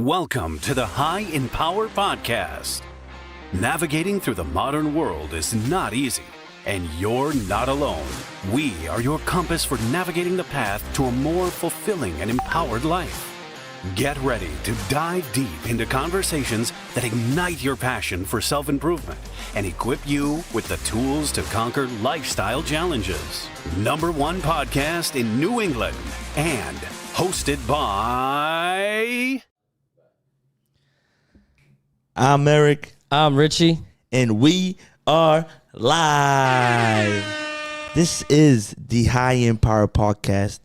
Welcome to the High in Power Podcast. Navigating through the modern world is not easy, and you're not alone. We are your compass for navigating the path to a more fulfilling and empowered life. Get ready to dive deep into conversations that ignite your passion for self-improvement and equip you with the tools to conquer lifestyle challenges. #1 podcast in New England and hosted by... I'm Eric. I'm Richie. And we are live. This is the High in Power Podcast,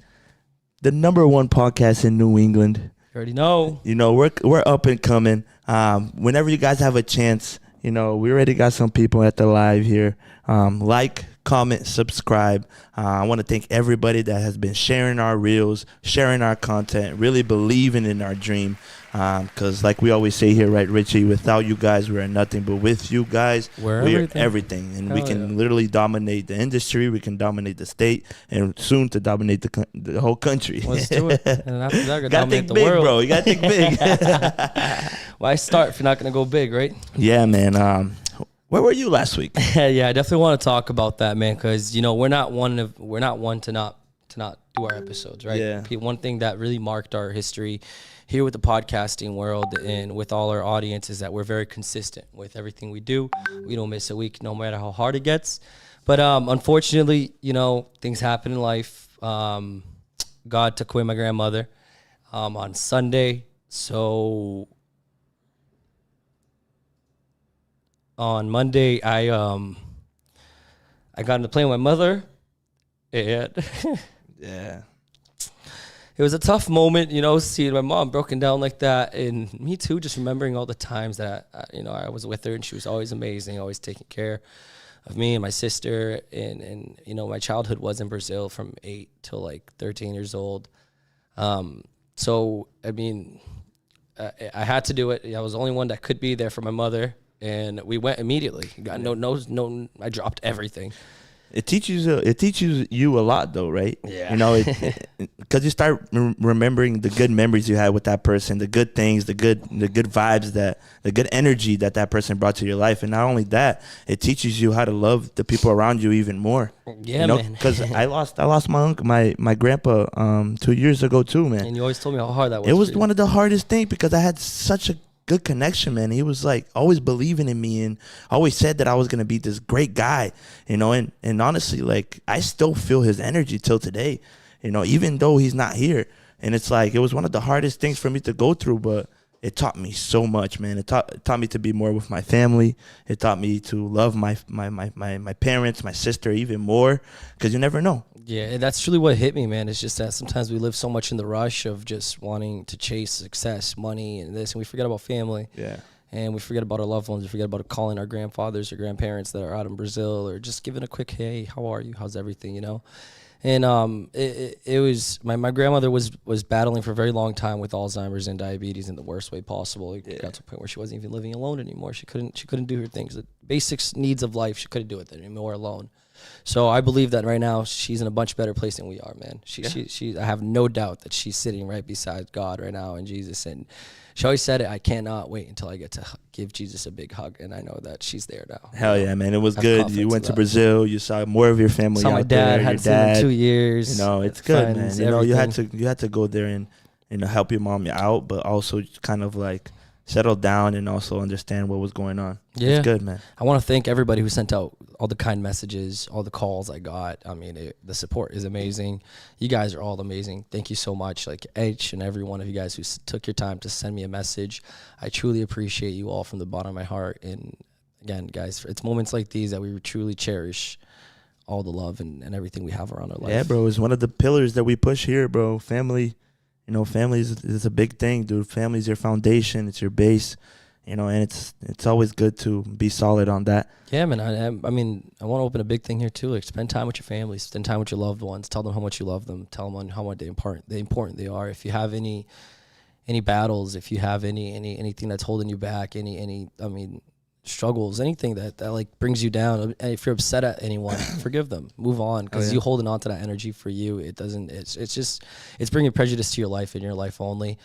the #1 podcast in New England. You already know. You know, we're up and coming. Whenever you guys have a chance, you know, we already got some people at the live here. Like, comment, subscribe. I want to thank everybody that has been sharing our reels, sharing our content, really believing in our dream. Because like we always say here, right, Richie, without you guys, we are nothing. But with you guys, we're everything. And we can literally dominate the industry. We can dominate the state and soon to dominate the whole country. Let's do it. And after that, you got to think big, world. Bro. You got to think big. Why start if you're not going to go big, right? Yeah, man. Where were you last week? Yeah, I definitely want to talk about that, man, because you know we're not one to not do our episodes, right? Yeah. One thing that really marked our history here with the podcasting world and with all our audience is that we're very consistent with everything we do. We don't miss a week, no matter how hard it gets. But unfortunately, you know, things happen in life. God took away my grandmother on Sunday, so. On Monday, I got on the plane with my mother, and yeah, it was a tough moment, you know, seeing my mom broken down like that, and me too, just remembering all the times that I was with her, and she was always amazing, always taking care of me and my sister, and you know, my childhood was in Brazil from 8 till like 13 years old. So I mean, I had to do it. I was the only one that could be there for my mother. And we went immediately. Got no. I dropped everything. It teaches you a lot, though, right? Yeah. You know, because you start remembering the good memories you had with that person, the good things, the good vibes, the good energy that person brought to your life, and not only that, it teaches you how to love the people around you even more. Yeah, you know? man. Because I lost my uncle, my grandpa, 2 years ago too, man. And you always told me how hard that was. It was one of the hardest things because I had such a good connection, man. He was like always believing in me and always said that I was gonna be this great guy, you know, and honestly, like I still feel his energy till today, you know, even though he's not here. And it's like it was one of the hardest things for me to go through, but it taught me so much, man. It taught me to be more with my family. It taught me to love my parents, my sister even more, because you never know. Yeah, that's really what hit me, man. It's just that sometimes we live so much in the rush of just wanting to chase success, money, and this, and we forget about family. Yeah. And we forget about our loved ones. We forget about calling our grandfathers or grandparents that are out in Brazil, or just giving a quick, hey, how are you? How's everything, you know? And it was my grandmother was battling for a very long time with Alzheimer's and diabetes in the worst way possible. It got to a point where she wasn't even living alone anymore. She couldn't do her things. The basic needs of life, she couldn't do it anymore alone. So I believe that right now she's in a much better place than we are, man. She I have no doubt that she's sitting right beside God right now and Jesus. And she always said it, I cannot wait until I get to give Jesus a big hug. And I know that she's there now. Hell yeah, man. It was good. You went to Brazil. You saw more of your family saw out my dad, there. hadn't seen him in 2 years. You know, it's good, friends, man. You know, you everything. had to go there and, you know, help your mom out, but also kind of like settle down and also understand what was going on. Yeah. It's good, man. I want to thank everybody who sent out all the kind messages, all the calls I got. I mean, the support is amazing. You guys are all amazing. Thank you so much. Like each and every one of you guys who took your time to send me a message. I truly appreciate you all from the bottom of my heart. And again, guys, it's moments like these that we truly cherish all the love and everything we have around our life. Yeah, bro. It's one of the pillars that we push here, bro. Family. You know, family is a big thing, dude. Family is your foundation. It's your base. You know, and it's always good to be solid on that. Yeah, man. I mean, I want to open a big thing here too. Like, spend time with your family. Spend time with your loved ones. Tell them how much you love them. Tell them how much important they are. If you have any battles, if you have anything that's holding you back, struggles, anything that like brings you down. And if you're upset at anyone, forgive them, move on, because you holding on to that energy for you, it's bringing prejudice to your life and your life only.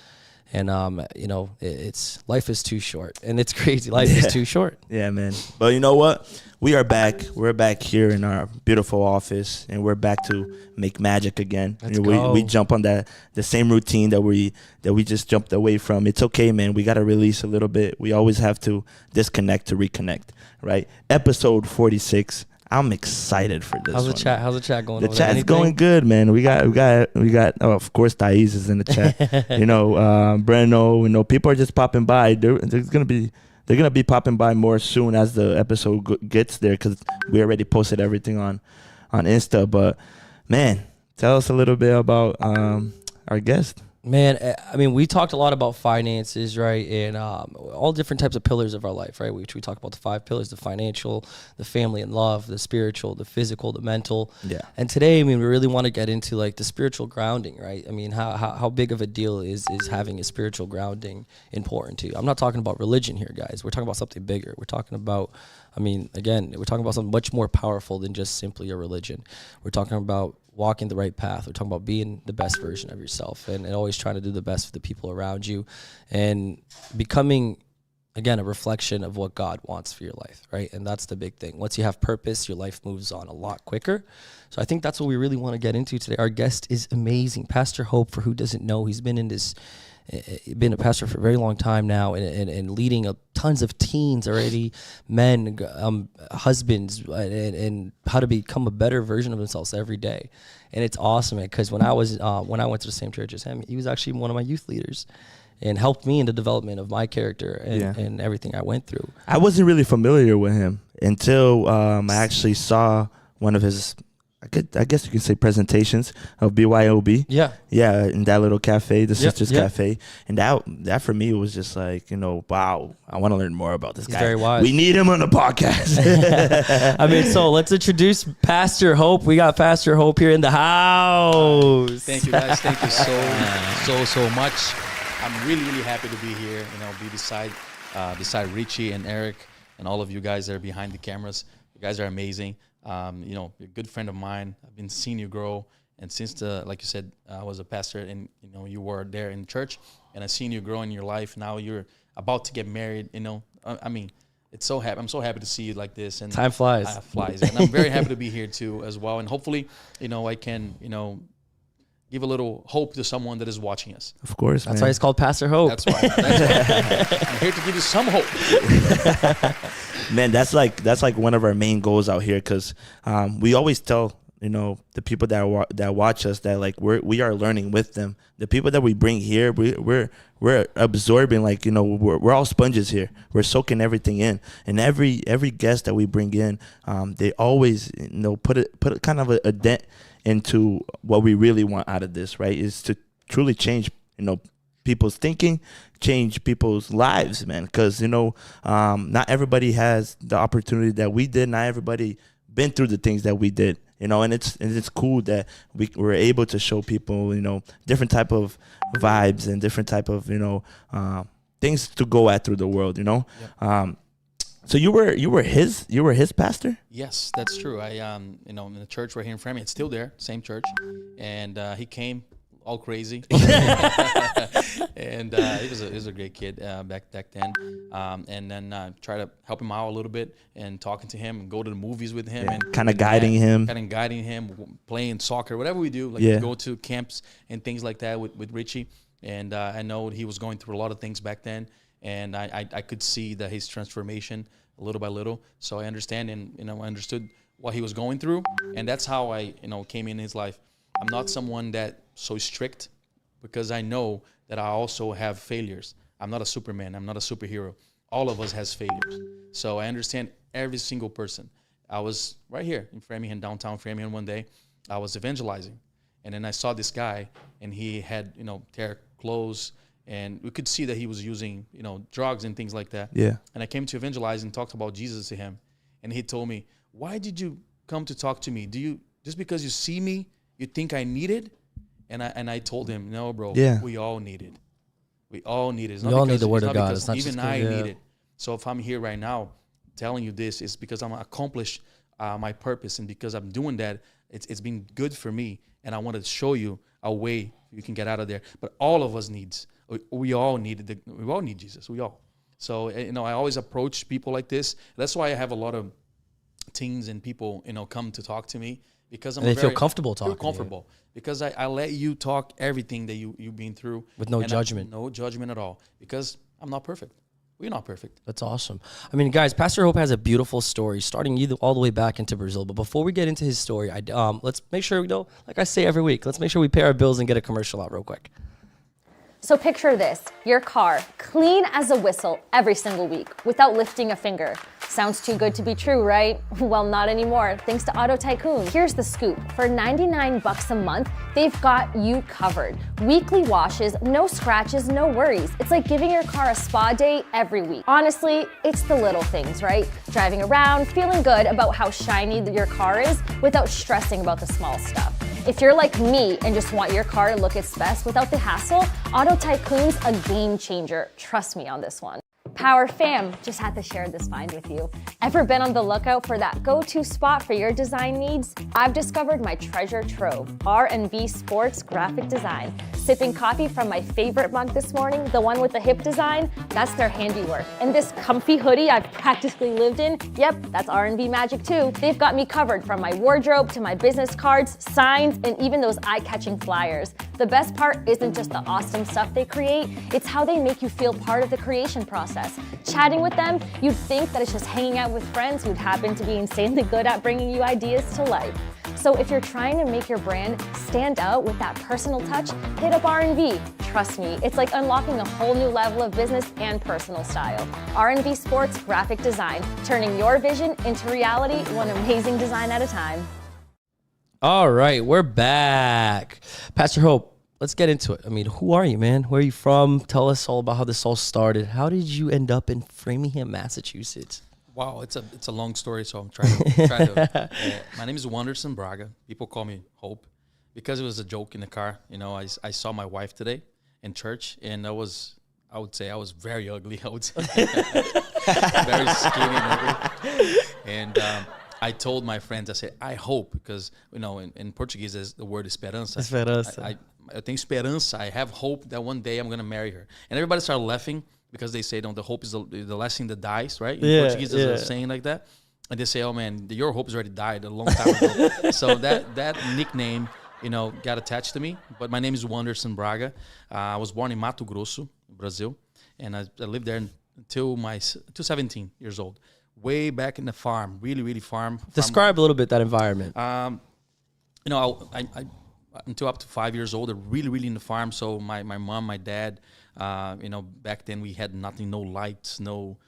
And you know, it's life is too short, and it's crazy. Life is too short. Yeah, man. But you know what? We are back. We're back here in our beautiful office, and we're back to make magic again. Let's We go. jump on the same routine that we just jumped away from. It's okay, man. We got to release a little bit. We always have to disconnect to reconnect, right? Episode 46. I'm excited for this. How's the one, chat? man. How's the chat going? The over there? chat's Anything? going good, man. We got. Oh, of course, Thais is in the chat. You know, Breno. You know, people are just popping by. They're gonna be popping by more soon as the episode gets there, because we already posted everything on Insta. But man, tell us a little bit about our guest. Man, I mean, we talked a lot about finances, right? And all different types of pillars of our life, right? Which we talk about the 5 pillars: the financial, the family and love, the spiritual, the physical, the mental. Yeah. And today, I mean, we really want to get into like the spiritual grounding, right? I mean, how big of a deal is having a spiritual grounding important to you? I'm not talking about religion here, guys. We're talking about something bigger. We're talking about, I mean, again, we're talking about something much more powerful than just simply a religion. We're talking about walking the right path. We're talking about being the best version of yourself and always trying to do the best for the people around you and becoming, again, a reflection of what God wants for your life, right? And that's the big thing. Once you have purpose, your life moves on a lot quicker. So I think that's what we really want to get into today. Our guest is amazing. Pastor Hope, for who doesn't know, he's been in this been a pastor for a very long time now and leading tons of teens already, men, husbands, and how to become a better version of themselves every day. And it's awesome, because when I went to the same church as him, he was actually one of my youth leaders and helped me in the development of my character and everything I went through. I wasn't really familiar with him until I actually saw one of his, I guess you could say, presentations of BYOB. Yeah. Yeah, in that little cafe, the Sisters yeah. Cafe. And that for me was just like, you know, wow, I want to learn more about this guy. Very wise. We need him on the podcast. I mean, so let's introduce Pastor Hope. We got Pastor Hope here in the house. Thank you, guys. Thank you so much. I'm really happy to be here. You know, be beside Richie and Eric and all of you guys that are behind the cameras. You guys are amazing. You know, you're a good friend of mine. I've been seeing you grow, and since like you said, I was a pastor, and you know, you were there in church, and I've seen you grow in your life. Now you're about to get married. You know, I mean, I'm so happy to see you like this. And time flies. And I'm very happy to be here too as well. And hopefully, you know, I can, you know, give a little hope to someone that is watching us. Of course, That's man. why it's called Pastor Hope. That's why. I'm here to give you some hope. Man, that's like one of our main goals out here, because we always tell, you know, the people that watch us that like we are learning with them. The people that we bring here, we're absorbing, like, you know, we're all sponges here. We're soaking everything in, and every guest that we bring in, they always, you know, put kind of a dent into what we really want out of this, right? Is to truly change, you know, people's thinking, change people's lives, man. Because, you know, not everybody has the opportunity that we did. Not everybody been through the things that we did, you know. And it's cool that we're able to show people, you know, different type of vibes and different type of, you know, things to go at through the world, you know. Yep. So you were his pastor? Yes, that's true. I you know, in the church right here in Framingham, it's still there, same church, and he came all crazy, and he was a great kid back then, and then try to help him out a little bit and talking to him and go to the movies with him, and kind of guiding him, playing soccer, whatever we do, like we go to camps and things like that with Richie, and I know he was going through a lot of things back then. And I could see that his transformation little by little. So I understand, and, you know, I understood what he was going through. And that's how I, you know, came in his life. I'm not someone that so strict, because I know that I also have failures. I'm not a Superman. I'm not a superhero. All of us has failures. So I understand every single person. I was right here in Framingham, downtown Framingham one day. I was evangelizing. And then I saw this guy, and he had, you know, tear clothes, and we could see that he was using, you know, drugs and things like that. Yeah. And I came to evangelize and talked about Jesus to him. And he told me, "Why did you come to talk to me? Do you, just because you see me, you think I need it?" And I told him, "No, bro, we all need it. We all need it. We all need the word of God. It's not even just I need it. So if I'm here right now telling you this, it's because I'm accomplished my purpose. And because I'm doing that, it's been good for me. And I want to show you a way you can get out of there. But all of us needs We all need Jesus. We all. So, I always approach people like this. That's why I have a lot of teens and people, come to talk to me, because they feel comfortable talking. Feel comfortable because I let you talk everything that you've been through with no judgment. No judgment at all, because I'm not perfect. We're not perfect. That's awesome. I mean, guys, Pastor Hope has a beautiful story starting all the way back into Brazil. But before we get into his story, let's make sure, like I say every week, let's make sure we pay our bills and get a commercial out real quick. So picture this, your car, clean as a whistle every single week without lifting a finger. Sounds too good to be true, right? Well, not anymore, thanks to Auto Tycoon. Here's the scoop. For $99 a month, they've got you covered. Weekly washes, no scratches, no worries. It's like giving your car a spa day every week. Honestly, it's the little things, right? Driving around, feeling good about how shiny your car is without stressing about the small stuff. If you're like me and just want your car to look its best without the hassle, Auto Tycoon's a game changer. Trust me on this one. Power fam, just had to share this find with you. Ever been on the lookout for that go-to spot for your design needs? I've discovered my treasure trove, R&V Sports Graphic Design. Sipping coffee from my favorite mug this morning, the one with the hip design, that's their handiwork. And this comfy hoodie I've practically lived in, yep, that's R&V magic too. They've got me covered from my wardrobe to my business cards, signs, and even those eye-catching flyers. The best part isn't just the awesome stuff they create, it's how they make you feel part of the creation process. Chatting with them, you'd think that it's just hanging out with friends who'd happen to be insanely good at bringing you ideas to life. So if you're trying to make your brand stand out with that personal touch, hit up R&V. Trust me, it's like unlocking a whole new level of business and personal style. R&V Sports Graphic Design, turning your vision into reality, one amazing design at a time. All right, we're back. Pastor Hope, let's get into it. I mean, who are you, man? Where are you from? Tell us all about how this all started. How did you end up in Framingham, Massachusetts? Wow, it's a long story, so I'm trying to. My name is Wanderson Braga. People call me Hope because it was a joke in the car. I saw my wife today in church, and I would say I was very ugly. I would say very skinny and ugly. And I told my friends, I said, I hope, because in Portuguese the word esperança. Esperança. I think esperança. I have hope that one day I'm gonna marry her. And everybody started laughing because they say, the hope is the last thing that dies, right? In Portuguese, there's a saying like that. And they say, oh man, your hope has already died a long time ago. So that nickname, got attached to me. But my name is Wanderson Braga. I was born in Mato Grosso, Brazil, and I lived there until 17 years old. Way back in the farm, really farm. Describe a little bit that environment. I until up to 5 years old, really in the farm. So my mom, my dad, back then we had nothing, no lights, no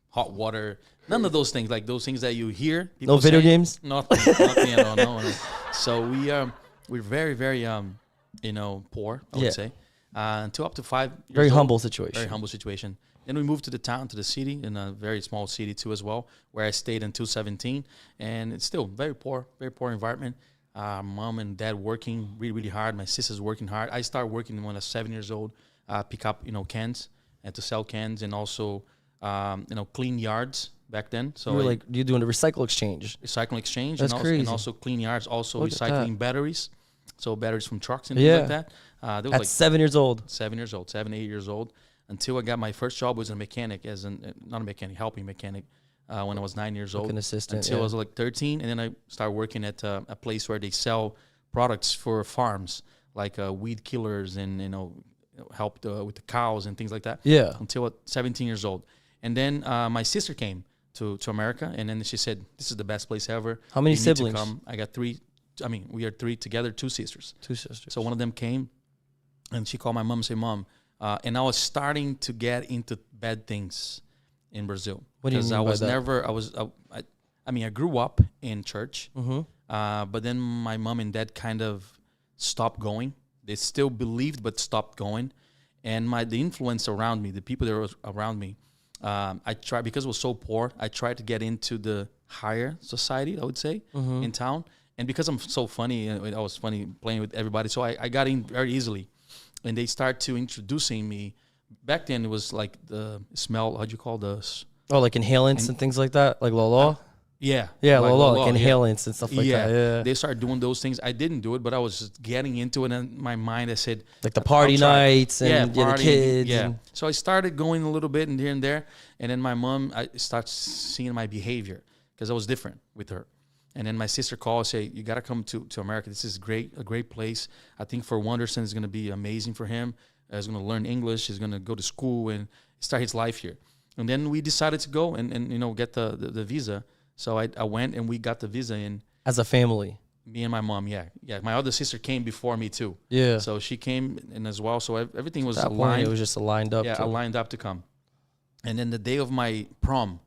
hot water, none of those things, like those things that you hear. No video games? Nothing at all, no. So we're very poor, I would say. Until up to 5 years Very old. humble situation. Very humble situation. Then we moved to the city, in a very small city too as well, where I stayed until 17. And it's still very poor environment. Mom and dad working really hard. My sister's working hard. I started working when I was 7 years old, pick up, cans and to sell cans, and also, clean yards back then. So you're doing a recycle exchange. Recycling exchange. That's crazy. And also clean yards, also Look recycling batteries. So batteries from trucks and things like that. That was At 7 years old. 7 years old, 7, 8 years old. Until I got my first job was a mechanic, not a mechanic, helping mechanic, when I was 9 years old. Like an assistant. Until I was like 13, and then I started working at a place where they sell products for farms, like weed killers and help with the cows and things like that. Yeah. Until 17 years old, and then my sister came to America, and then she said, "This is the best place ever." How many You need to siblings? come. I got 3. I mean, we are 3 together, 2 sisters. 2 sisters. So one of them came, and she called my mom and said, "Mom," and I was starting to get into bad things in Brazil. What do you mean I was by that? never. I grew up in church, Mm-hmm. but then my mom and dad kind of stopped going. They still believed, but stopped going. And the influence around me, the people that were around me, I tried, because it was so poor, I tried to get into the higher society, I would say, in town. And because I'm so funny, I was funny playing with everybody, so I got in very easily. And they start to introducing me. Back then, it was like the smell. How'd you call this? Oh, like inhalants and things like that, like Lolo. Yeah. Yeah, like like yeah. inhalants and stuff like that. Yeah. They started doing those things. I didn't do it, but I was just getting into it. And in my mind, I said, Like the party I'll try. nights and the kids. Yeah. and- So I started going a little bit and here and there. And then my mom, I started seeing my behavior because I was different with her. And then my sister called and say, you got to come to America. This is a great place. I think for Wanderson, it's going to be amazing for him. He's going to learn English. He's going to go to school and start his life here. And then we decided to go and get the visa. So I went and we got the visa in. As a family. Me and my mom, yeah. My other sister came before me too. Yeah. So she came in as well. So everything was At that point, aligned. it was just lined up. Yeah, aligned up to come. And then the day of my prom,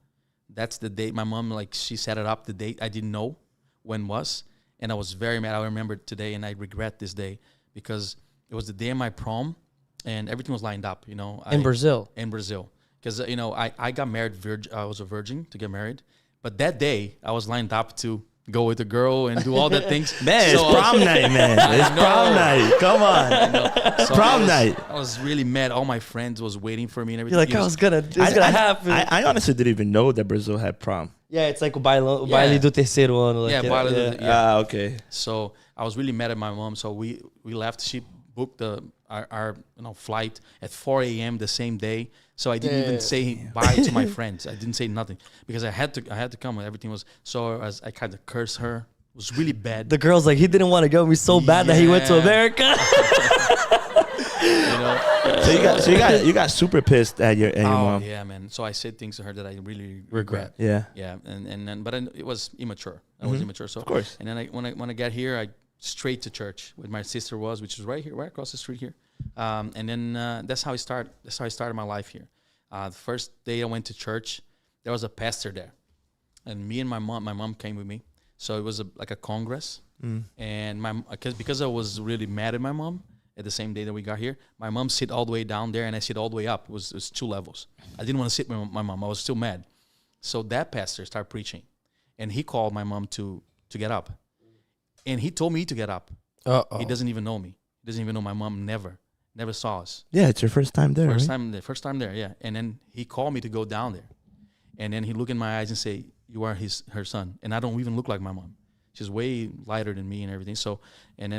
that's the date. My mom, she set it up. The date I didn't know when was, and I was very mad. I remember it today, and I regret this day because it was the day of my prom, and everything was lined up. In Brazil. In Brazil, because I got married. I was a virgin to get married, but that day I was lined up to go with a girl and do all the things. Man, it's prom night, man. It's prom night. Come on. So Prom night. I was really mad. All my friends was waiting for me and everything. You're like, it's gonna happen. I honestly didn't even know that Brazil had prom. Yeah, it's like baile do terceiro ano. Yeah, baile do- Ah, okay. So I was really mad at my mom. So we left. She booked our flight at 4 a.m. the same day. So I didn't even say bye to my friends. I didn't say nothing because I had to come. Everything was so. As I kind of cursed her. It was really bad. The girl's like, he didn't want to go. It was so bad that he went to Yeah. America. So you got super pissed at your mom. Yeah, man. So I said things to her that I really Regret. Yeah. Yeah, and then but it was immature. I was immature. So Of course. And then when I got here, I straight to church where my sister was, which is right here, right across the street here. And then that's how I started. That's how I started my life here. The first day I went to church, there was a pastor there, and me and my mom came with me. So it was like a congress, and because I was really mad at my mom. At the same day that we got here, my mom sit all the way down there and I sit all the way up. It was 2 levels. I didn't want to sit with my mom. I was still mad. So that pastor started preaching, and he called my mom to get up, and he told me to get up. Uh-oh. He doesn't even know me. He doesn't even know my mom. Never saw us. Yeah, it's your first time there. Right? First time there. Yeah. And then he called me to go down there, and then he looked in my eyes and say, "You are her son," and I don't even look like my mom. She's way lighter than me and everything. So, and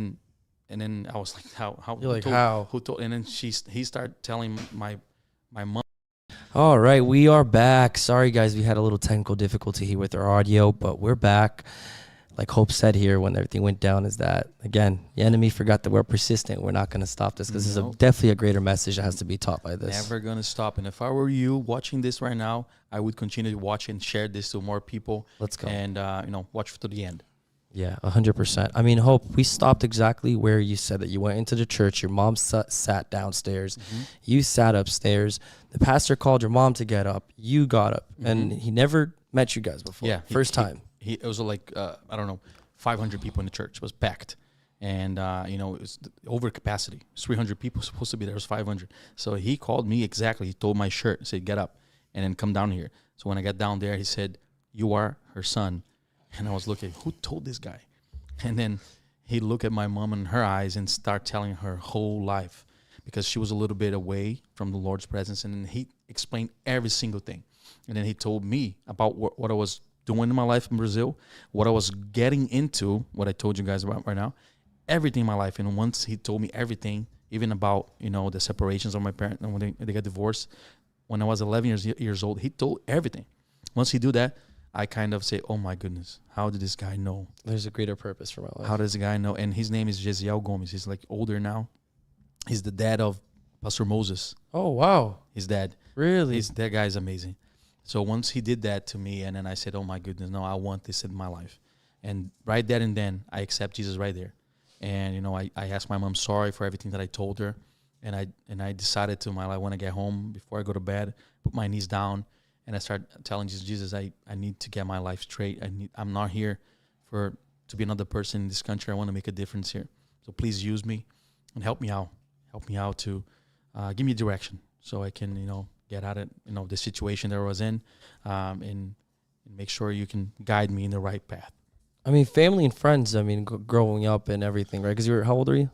then I was like, how? You're like, how? Who told? And then he started telling my mom. All right, we are back. Sorry, guys, we had a little technical difficulty here with our audio, but we're back. Like Hope said here when everything went down is that, again, the enemy forgot that we're persistent. We're not going to stop this because this is definitely a greater message that has to be taught by this. Never going to stop. And if I were you watching this right now, I would continue to watch and share this to more people. Let's go. And, watch to the end. Yeah, 100%. I mean, Hope, we stopped exactly where you said that you went into the church. Your mom sat downstairs. You sat upstairs. The pastor called your mom to get up. You got up. And he never met you guys before. Yeah. First time. It was like, 500 people in the church. It was packed. And, it was over capacity. 300 people supposed to be there. It was 500. So he called me exactly. He told my shirt, said, get up and then come down here. So when I got down there, he said, you are her son. And I was looking, who told this guy? And then he looked at my mom in her eyes and start telling her whole life because she was a little bit away from the Lord's presence. And then he explained every single thing. And then he told me about what I was doing in my life in Brazil, what I was getting into, what I told you guys about right now, everything in my life. And once he told me everything, even about, the separations of my parents and when they got divorced, when I was 11 years old, he told everything. Once he do that, I kind of say, oh my goodness, how did this guy know? There's a greater purpose for my life. How does the guy know? And his name is Gesiel Gomes. He's like older now. He's the dad of Pastor Moses. Oh, wow. His dad. Really? That guy is amazing. So once he did that to me, and then I said, oh my goodness, no, I want this in my life. And right there and then, I accept Jesus right there. And, I asked my mom sorry for everything that I told her. And I decided to, I want to get home before I go to bed, put my knees down. And I started telling Jesus, I need to get my life straight. I'm not here to be another person in this country. I want to make a difference here. So please use me and help me out. Help me out to give me direction so I can, get out of, the situation that I was in and make sure you can guide me in the right path. I mean, family and friends, growing up and everything, right? Because how old are you?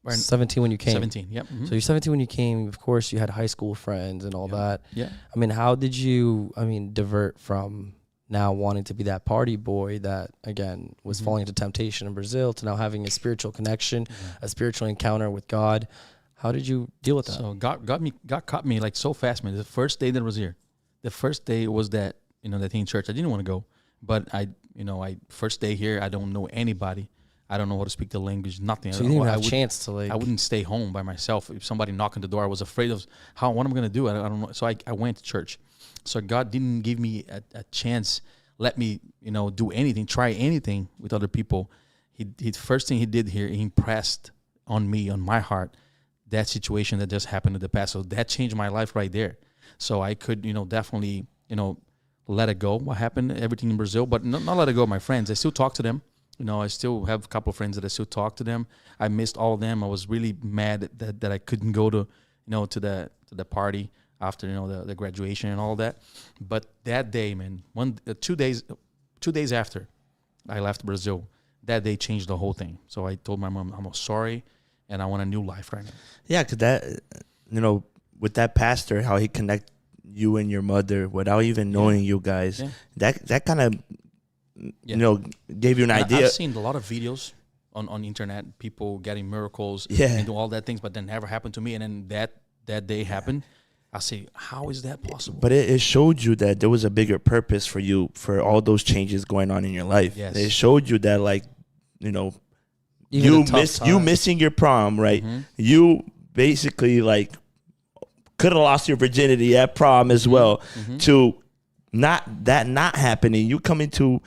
17 when you came. 17, yep. Mm-hmm. So you're 17 when you came. Of course, you had high school friends and all that. Yeah. How did you, divert from now wanting to be that party boy that, again, was falling into temptation in Brazil, to now having a spiritual connection, a spiritual encounter with God. How did you deal with that? So God caught me like so fast, man. The first day that I was here, the first day was that, that thing in church. I didn't want to go, but I first day here, I don't know anybody. I don't know how to speak the language, nothing. So you didn't even have a chance to I wouldn't stay home by myself. If somebody knocked on the door, I was afraid of what am I going to do? I don't know. So I went to church. So God didn't give me a chance, let me, do anything, try anything with other people. He first thing he did here, he impressed on me, on my heart, that situation that just happened in the past. So that changed my life right there. So I could, definitely, let it go, what happened, everything in Brazil, but not let it go, my friends. I still talk to them. I still have a couple of friends that I still talk to them. I missed all of them. I was really mad that I couldn't go to, to the party after, the graduation and all that. But that day, man, 2 days after I left Brazil, that day changed the whole thing. So I told my mom, I'm sorry, and I want a new life right now. Yeah, because that, with that pastor, how he connected you and your mother without even knowing you guys, that kind of, gave you an idea. I've seen a lot of videos on the internet, people getting miracles and do all that things, but then never happened to me. And then that day happened. I say, how is that possible? But it showed you that there was a bigger purpose for you, for all those changes going on in your life. Yes. It showed you that, like, you missing your prom, right? Mm-hmm. You basically, like, could have lost your virginity at prom as well. Mm-hmm. To not happening, you coming to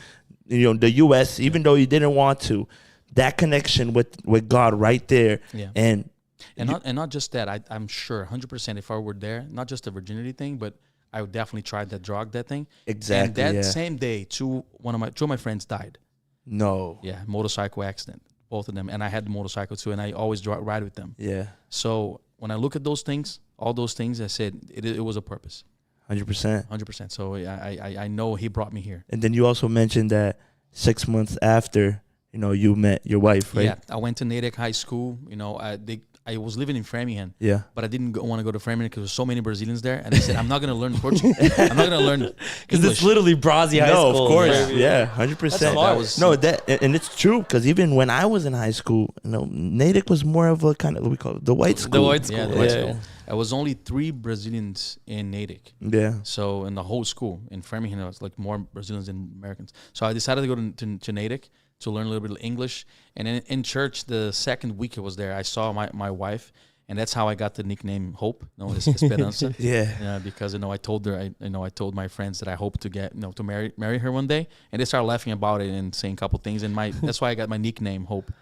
the U.S. even though you didn't want to, that connection with God right there. And not just that. I'm sure 100% if I were there, not just the virginity thing, but I would definitely try that drug, that thing. Exactly. And that same day, two of my friends died. No. Yeah, motorcycle accident, both of them, and I had the motorcycle too, and I always ride with them. Yeah. So when I look at those things, all those things, I said it was a purpose. 100%. 100%. So I know he brought me here. And then you also mentioned that 6 months after, you met your wife, right? Yeah, I went to Natick High School. I was living in Framingham. Yeah. But I didn't want to go to Framingham because there's so many Brazilians there. And they said, I'm not going to learn Portuguese. I'm not going to learn because it's literally Brazil High School. No, of course. Yeah, 100%. And it's true because even when I was in high school, Natick was more of a kind of, we call it the white school. The white school. Yeah, the white school. I was only 3 Brazilians in Natick. Yeah. So in the whole school in Framingham, there was like more Brazilians than Americans. So I decided to go to Natick to learn a little bit of English. And in church, the second week I was there, I saw my wife, and that's how I got the nickname Hope. Esperanza. Yeah. Because I told her, I told my friends that I hope to get, to marry her one day, and they started laughing about it and saying a couple things, and that's why I got my nickname Hope.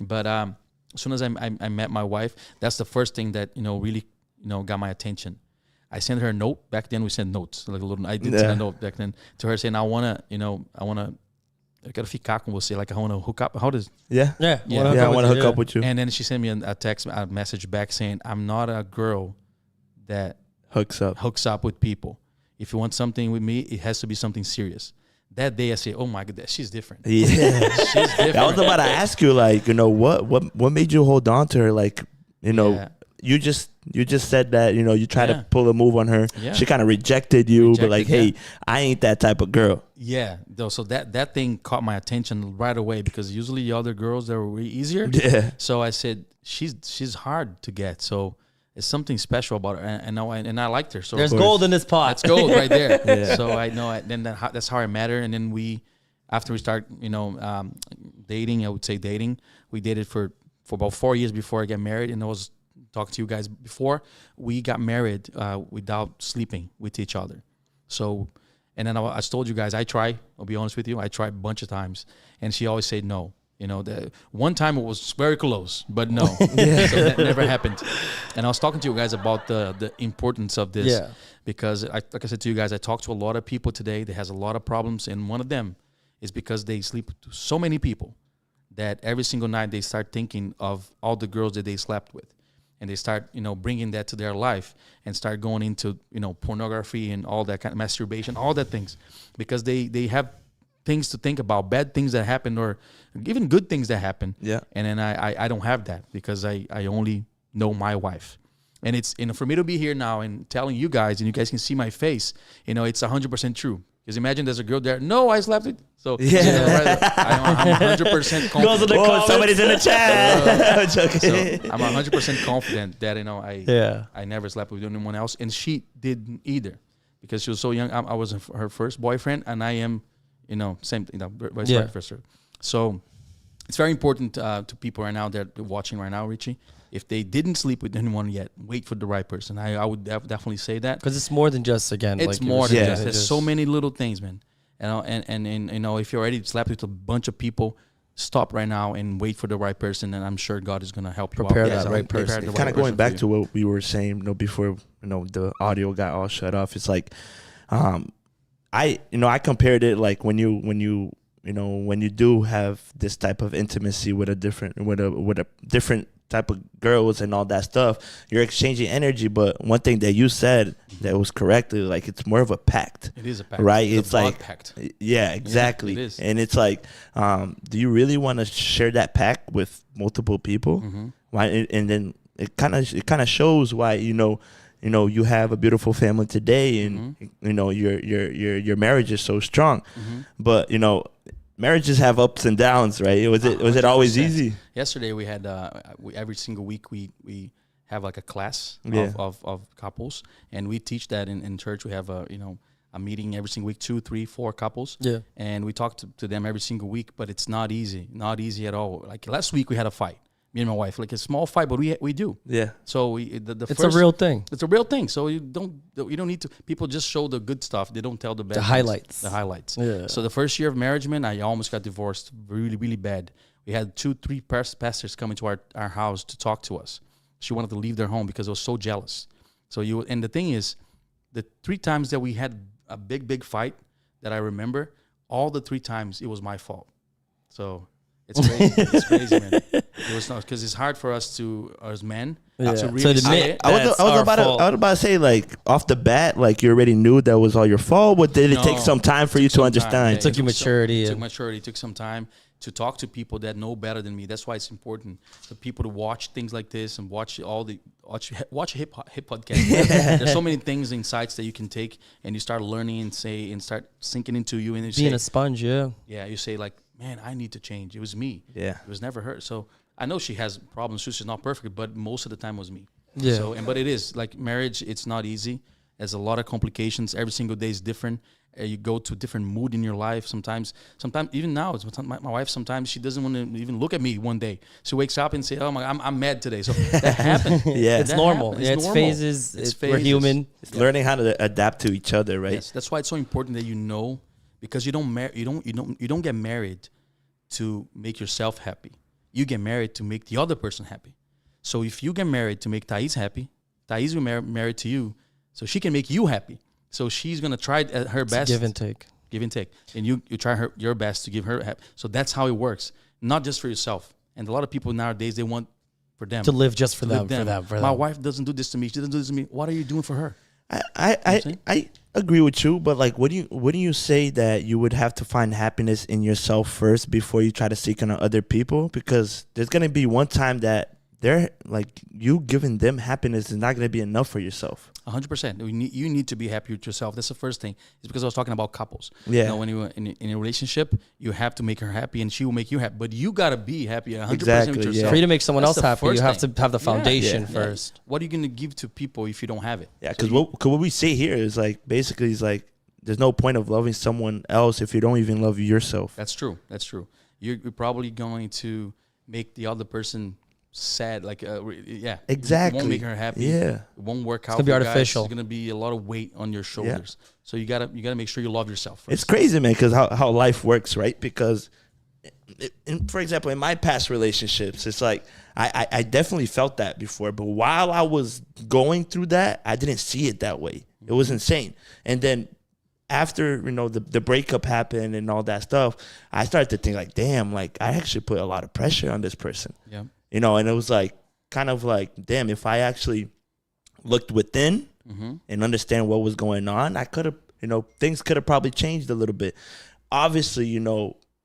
But as soon as I met my wife, that's the first thing that really got my attention. I sent her a note. Back then we sent notes, like a little. I did send a note back then to her saying, I quero ficar com você, like I want to hook up. How does? Yeah. I want to hook up with you. And then she sent me a message back saying, I'm not a girl that hooks up with people. If you want something with me, it has to be something serious. That day I say, oh my God, she's different. Yeah. She's different. I was about to ask you, like, what made you hold on to her? Like, you just said that, you tried to pull a move on her. Yeah. She kind of rejected you, but like, hey, I ain't that type of girl. Yeah. So that thing caught my attention right away because usually the other girls, they were way easier. Yeah. So I said, she's hard to get. So it's something special about her. And I liked her. So there's gold in this pot. That's gold right there. Yeah. So I know that's how I met her. And then after we start, dating, I would say dating, we dated for about 4 years before I got married. And I was talking to you guys before, we got married without sleeping with each other. So, and then I told you guys, I'll be honest with you, I tried a bunch of times, and she always said no. The one time it was very close, but no. So that never happened. And I was talking to you guys about the importance of this, because like I said to you guys, I talked to a lot of people today that has a lot of problems, and one of them is because they sleep with so many people that every single night they start thinking of all the girls that they slept with. And they start, bringing that to their life and start going into, pornography and all that kind of masturbation, all that things, because they have things to think about, bad things that happen or even good things that happen. Yeah. And then I don't have that because I only know my wife. And it's, for me to be here now and telling you guys, and you guys can see my face, it's 100% true. Because imagine there's a girl there. No, I slept with. So Yeah. I'm 100% confident. Oh, somebody's in the chat. I'm joking. So I'm 100% confident that I never slept with anyone else, and she didn't either, because she was so young. I was her first boyfriend, and I am, same thing. Vice versa. So it's very important to people right now that are watching right now, Richie. If they didn't sleep with anyone yet, wait for the right person. I would definitely say that, because it's more than just It's more than just. There's so many little things, man. And if you already slept with a bunch of people, stop right now and wait for the right person, and I'm sure God is gonna help you prepare out. that right person. Kind of going back to what we were saying, before the audio got all shut off. It's like, I compared it like when you do have this type of intimacy with a different type of girls and all that stuff, you're exchanging energy. But one thing that you said that was correct, like, it's more of a pact. It is a pact, right? It's like pact. Yeah, exactly. Yeah, it is. And it's like, do you really want to share that pact with multiple people? Why? And then it kind of shows why you have a beautiful family today, and your marriage is so strong. But marriages have ups and downs, right? Was it always easy? Yesterday we had every single week we have like a class of couples, and we teach that in church. We have a meeting every single week, 2, 3, 4 couples. Yeah. And we talk to them every single week, but it's not easy at all. Like last week we had a fight, me and my wife, like a small fight, but we do. Yeah. So it's a real thing. It's a real thing. So you don't need to. People just show the good stuff. They don't tell the bad. The highlights. The highlights. Yeah. So the first year of marriage, man, I almost got divorced really, really bad. We had 2, 3 pastors coming to our house to talk to us. She wanted to leave their home because I was so jealous. And the thing is, the 3 times that we had a big fight that I remember, all the 3 times it was my fault. So. It's crazy. It's crazy, man. It was not, because it's hard for us as men to really say it. I was about to say, like, off the bat, like, you already knew that was all your fault, but did it take some time for you to understand? It took you maturity. It took maturity. It took some time to talk to people that know better than me. That's why it's important for people to watch things like this and watch hip podcast. There's so many things, insights that you can take, and you start learning and start sinking into you. And you being a sponge, you say, like, man, I need to change. It was me. Yeah. It was never her. So I know she has problems too. She's not perfect, but most of the time it was me. Yeah. So, but it is like marriage. It's not easy. There's a lot of complications. Every single day is different. You go to a different mood in your life. Sometimes even now, my wife, sometimes she doesn't want to even look at me one day. She wakes up and say, "Oh my, I'm mad today." So that happened. It's normal. It's normal. Phases. We're human. It's learning how to adapt to each other, right? Yes. That's why it's so important that because you don't get married to make yourself happy. You get married to make the other person happy. So if you get married to make Thais happy, Thais will married to you, so she can make you happy. So she's gonna try her best. Give and take. And you try your best to give her happy. So that's how it works. Not just for yourself. And a lot of people nowadays, they want for them to live just for them. My wife doesn't do this to me. She doesn't do this to me. What are you doing for her? I agree with you, but like, wouldn't you say that you would have to find happiness in yourself first before you try to seek on other people? Because there's gonna be one time that they're like, you giving them happiness is not gonna be enough for yourself. 100%. You need to be happy with yourself. That's the first thing. It's because I was talking about couples. Yeah. When you're in a relationship, you have to make her happy, and she will make you happy. But you gotta be happy 100% with yourself. For you to make someone else happy, you have to have the foundation first. What are you gonna give to people if you don't have it? Yeah, because what we say here is like, basically, is like, there's no point of loving someone else if you don't even love yourself. That's true. You're probably going to make the other person sad, like exactly. It won't make her happy. Yeah, it won't work out. It's gonna be artificial. It's gonna be a lot of weight on your shoulders. Yeah. So you gotta make sure you love yourself first. It's crazy, man, because how life works, right? Because, for example, in my past relationships, it's like I definitely felt that before, but while I was going through that, I didn't see it that way. It was insane. And then after the breakup happened and all that stuff, I started to think like, damn, like I actually put a lot of pressure on this person. Yeah. And it was like, kind of like, damn, if I actually looked within and understand what was going on, I could have, things could have probably changed a little bit. Obviously,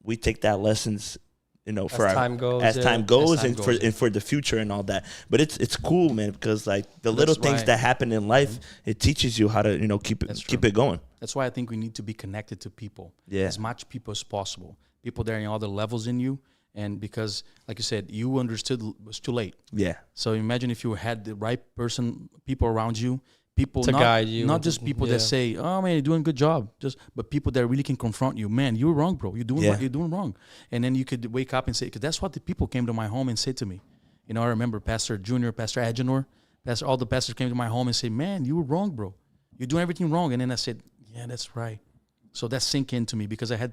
we take that lessons, for time goes and for the future and all that. But it's cool, man, because like the little things that happen in life, it teaches you how to, keep it going. That's why I think we need to be connected to people, Yeah. as much people as possible. People that are in other levels in you, and because, like you said, you understood it was too late. Yeah. So imagine if you had the right people around you, people To not, guide you. not just people that say, "Oh man, you're doing a good job," but people that really can confront you. Man, you're wrong, bro. You're doing wrong. And then you could wake up and say, because that's what the people came to my home and said to me. You know, I remember Pastor Junior, Pastor Agenor, all the pastors came to my home and said, "Man, you were wrong, bro. You're doing everything wrong." And then I said, "Yeah, that's right." So that sank into me because I had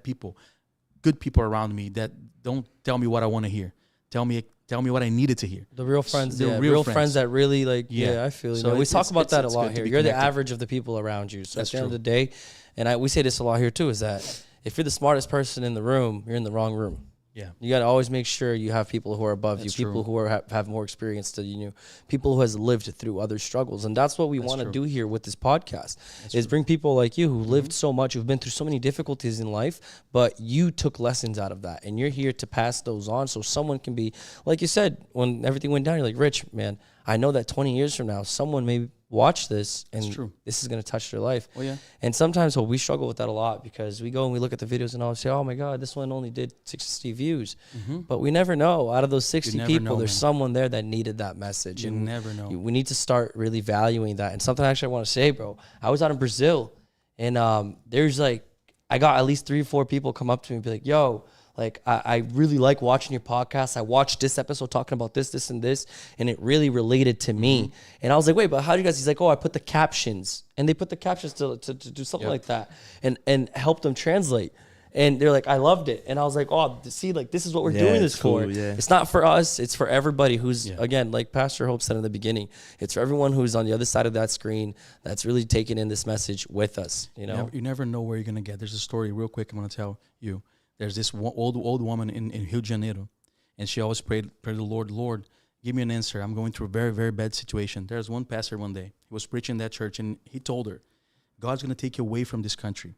good people around me that don't tell me what I want to hear. Tell me what I needed to hear. The real friends, The real friends that really like. Yeah, I feel you. So we talk about that a it's lot good to here. be You're the connected. average of the people around you. So That's at the end of true. the day, and we say this a lot here too, is that if you're the smartest person in the room, you're in the wrong room. Yeah. You got to always make sure you have people who are above That's you, people true. who are have more experience than you, people who has lived through other struggles, and that's what we want to true. do here with this podcast. Is bring people like you who lived so much, who've been through so many difficulties in life, but you took lessons out of that, and you're here to pass those on, so someone can be like you said when everything went down. You're like, Rich, man, I know that 20 years from now, someone may watch this and true. this is going to touch their life. Oh, yeah. And sometimes we struggle with that a lot because we go and we look at the videos and all say, oh my God, this one only did 60 views. But we never know. Out of those 60 never people, know, there's man. someone there that needed that message. You and never know. We need to start really valuing that. And something actually I want to say, bro, I was out in Brazil and there's like, I got at least 3 or 4 people come up to me and be like, yo, like, I really like watching your podcast. I watched this episode talking about this, this, and this, and it really related to me. And I was like, wait, but how do you guys? He's like, oh, I put the captions. And they put the captions to do something like that and help them translate. And they're like, I loved it. And I was like, oh, see, like, this is what we're doing this it's cool, for. yeah. It's not for us. It's for everybody who's, again, like Pastor Hope said in the beginning, it's for everyone who's on the other side of that screen that's really taking in this message with us, you know? You never know where you're going to get. There's a story real quick I'm going to tell you. There's this old woman in Rio de Janeiro, and she always prayed the Lord, Lord, give me an answer. I'm going through a very, very bad situation. There's one pastor one day. He was preaching in that church, and he told her, God's going to take you away from this country,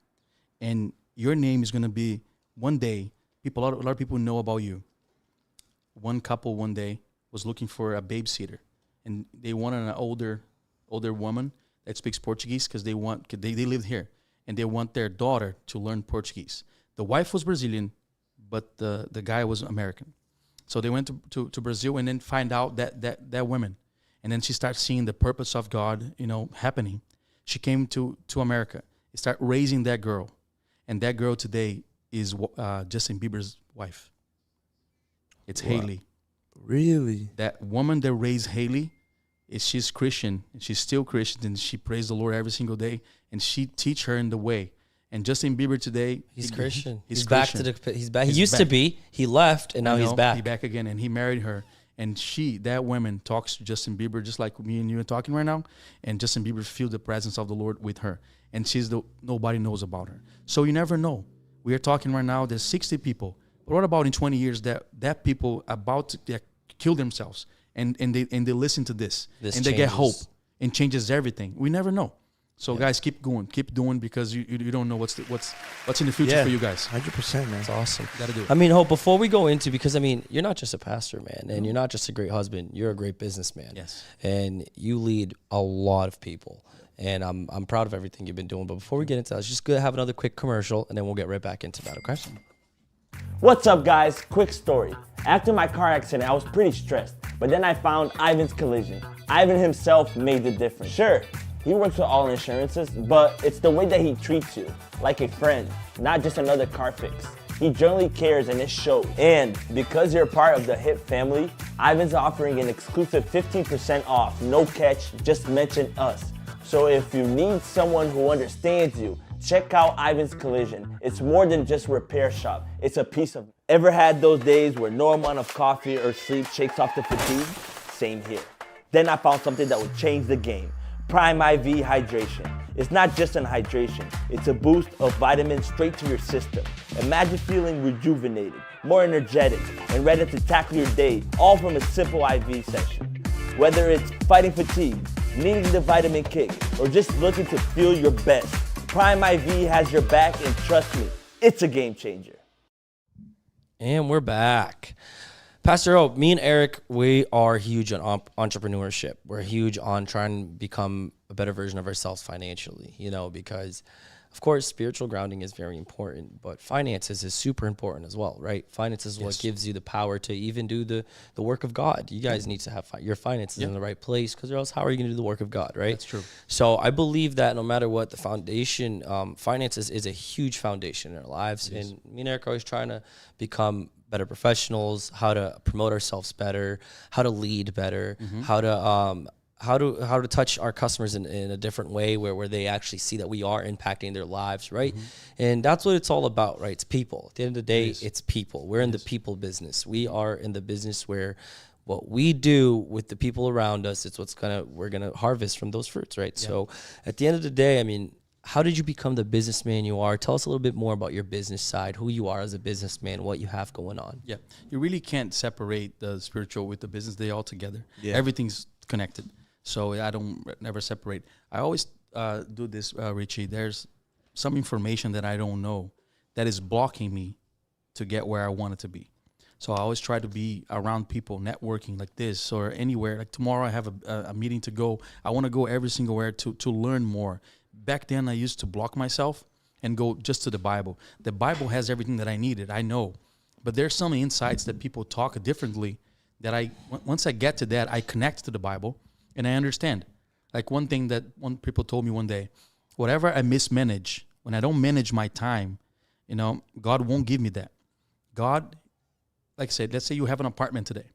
and your name is going to be one day, a lot of people know about you. One couple one day was looking for a babysitter, and they wanted an older woman that speaks Portuguese because they lived here, and they want their daughter to learn Portuguese. The wife was Brazilian, but the guy was American. So they went to Brazil and then find out that woman. And then she started seeing the purpose of God, happening. She came to America. Start raising that girl. And that girl today is Justin Bieber's wife. It's Haley. Really? That woman that raised Haley, she's Christian. And she's still Christian. And she prays the Lord every single day. And she teach her in the way. And Justin Bieber today, He's Christian. He's back Christian. He's back. He He's used back. to be. He left, and now he's back. He's back again, and he married her. And that woman talks to Justin Bieber just like me and you are talking right now. And Justin Bieber feels the presence of the Lord with her. And nobody knows about her. So you never know. We are talking right now. There's 60 people. But what about in 20 years that people about to kill themselves and they listen to this and they get hope and changes everything. We never know. So guys, keep going, keep doing, because you don't know what's in the future for you guys. 100%, man. That's awesome. Gotta do it. I mean, Hope, before we go into, because I mean, you're not just a pastor, man, and you're not just a great husband. You're a great businessman. Yes. And you lead a lot of people. And I'm proud of everything you've been doing. But before we get into that, it's just good to have another quick commercial, and then we'll get right back into that, okay? What's up, guys? Quick story. After my car accident, I was pretty stressed, but then I found Ivan's Collision. Ivan himself made the difference. Sure, he works with all insurances, but it's the way that he treats you, like a friend, not just another car fix. He genuinely cares, and it shows. And because you're part of the HIP family, Ivan's offering an exclusive 15% off, no catch, just mention us. So if you need someone who understands you, check out Ivan's Collision. It's more than just a repair shop. It's a piece of... Ever had those days where no amount of coffee or sleep shakes off the fatigue? Same here. Then I found something that would change the game. Prime IV Hydration. It's not just an hydration. It's a boost of vitamins straight to your system. Imagine feeling rejuvenated, more energetic, and ready to tackle your day, all from a simple IV session. Whether it's fighting fatigue, needing the vitamin kick, or just looking to feel your best, Prime IV has your back, and trust me, it's a game changer. And we're back. Pastor O, me and Eric, we are huge on entrepreneurship. We're huge on trying to become a better version of ourselves financially, because Of course, spiritual grounding is very important, but finances is super important as well, right? Finances is what gives you the power to even do the work of God. You guys need to have your finances in the right place, because or else how are you going to do the work of God, right? That's true. So I believe that no matter what, the foundation, finances is a huge foundation in our lives. And me and Eric are always trying to become better professionals, how to promote ourselves better, how to lead better, how to touch our customers in a different way where they actually see that we are impacting their lives, right? And that's what it's all about, right? It's people. At the end of the day, it's people. We're in the people business. We are in the business where what we do with the people around us, it's we're gonna harvest from those fruits, right? Yeah. So at the end of the day, I mean, how did you become the businessman you are? Tell us a little bit more about your business side, who you are as a businessman, what you have going on. Yeah, you really can't separate the spiritual with the business. They all together. Yeah. Everything's connected. So I don't never separate. I always do this, Richie. There's some information that I don't know that is blocking me to get where I want it to be. So I always try to be around people, networking like this or anywhere. Like tomorrow I have a meeting to go. I want to go every single where to learn more. Back then I used to block myself and go just to the Bible. The Bible has everything that I needed, I know. But there's some insights that people talk differently that once I get to that, I connect to the Bible. And I understand. Like one thing that one people told me one day, whatever I mismanage, when I don't manage my time, God won't give me that. God, like I said, let's say you have an apartment today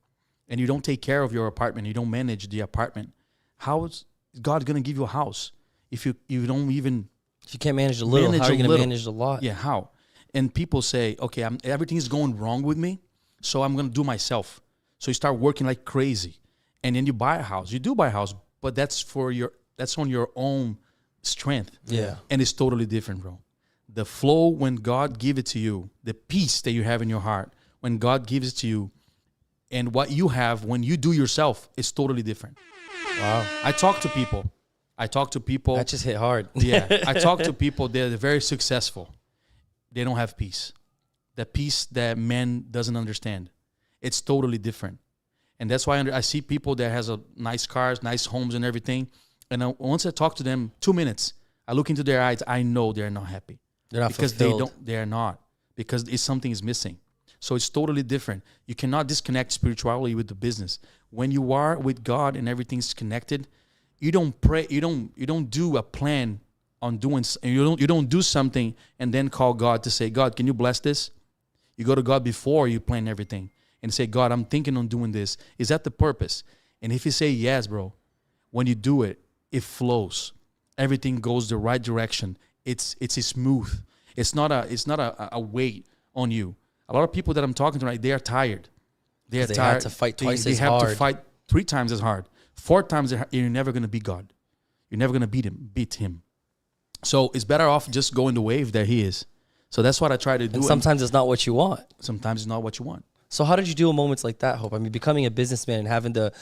and you don't take care of your apartment, you don't manage the apartment. How is God going to give you a house if you don't even... If you can't manage a little, how are you going to manage a lot? Yeah, how? And people say, okay, everything's going wrong with me, so I'm going to do myself. So you start working like crazy. And then you buy a house. You do buy a house, but that's on your own strength. Yeah. And it's totally different, bro. The flow when God gives it to you, the peace that you have in your heart, when God gives it to you, and what you have when you do yourself is totally different. Wow. I talk to people. That just hit hard. Yeah. I talk to people, they're very successful. They don't have peace. The peace that man doesn't understand. It's totally different. And that's why I see people that has nice cars, nice homes and everything. And once I talk to them 2 minutes, I look into their eyes, I know they're not happy. They're not because fulfilled. they're not. Because something is missing. So it's totally different. You cannot disconnect spirituality with the business. When you are with God and everything's connected, you don't pray, you don't do a plan on doing, you don't do something and then call God to say, God, can you bless this? You go to God before you plan everything. And say, God, I'm thinking on doing this. Is that the purpose? And if you say yes, bro, when you do it, it flows. Everything goes the right direction. It's smooth. It's not a weight on you. A lot of people that I'm talking to, right, they are tired. They tired. Have to fight twice as hard. They have to fight 3 times as hard. 4 times as hard. You're never going to beat God. You're never going to beat him. So it's better off just going the wave that he is. So that's what I try to do. And sometimes it's not what you want. Sometimes it's not what you want. So how did you deal with moments like that, Hope? I mean, becoming a businessman and having the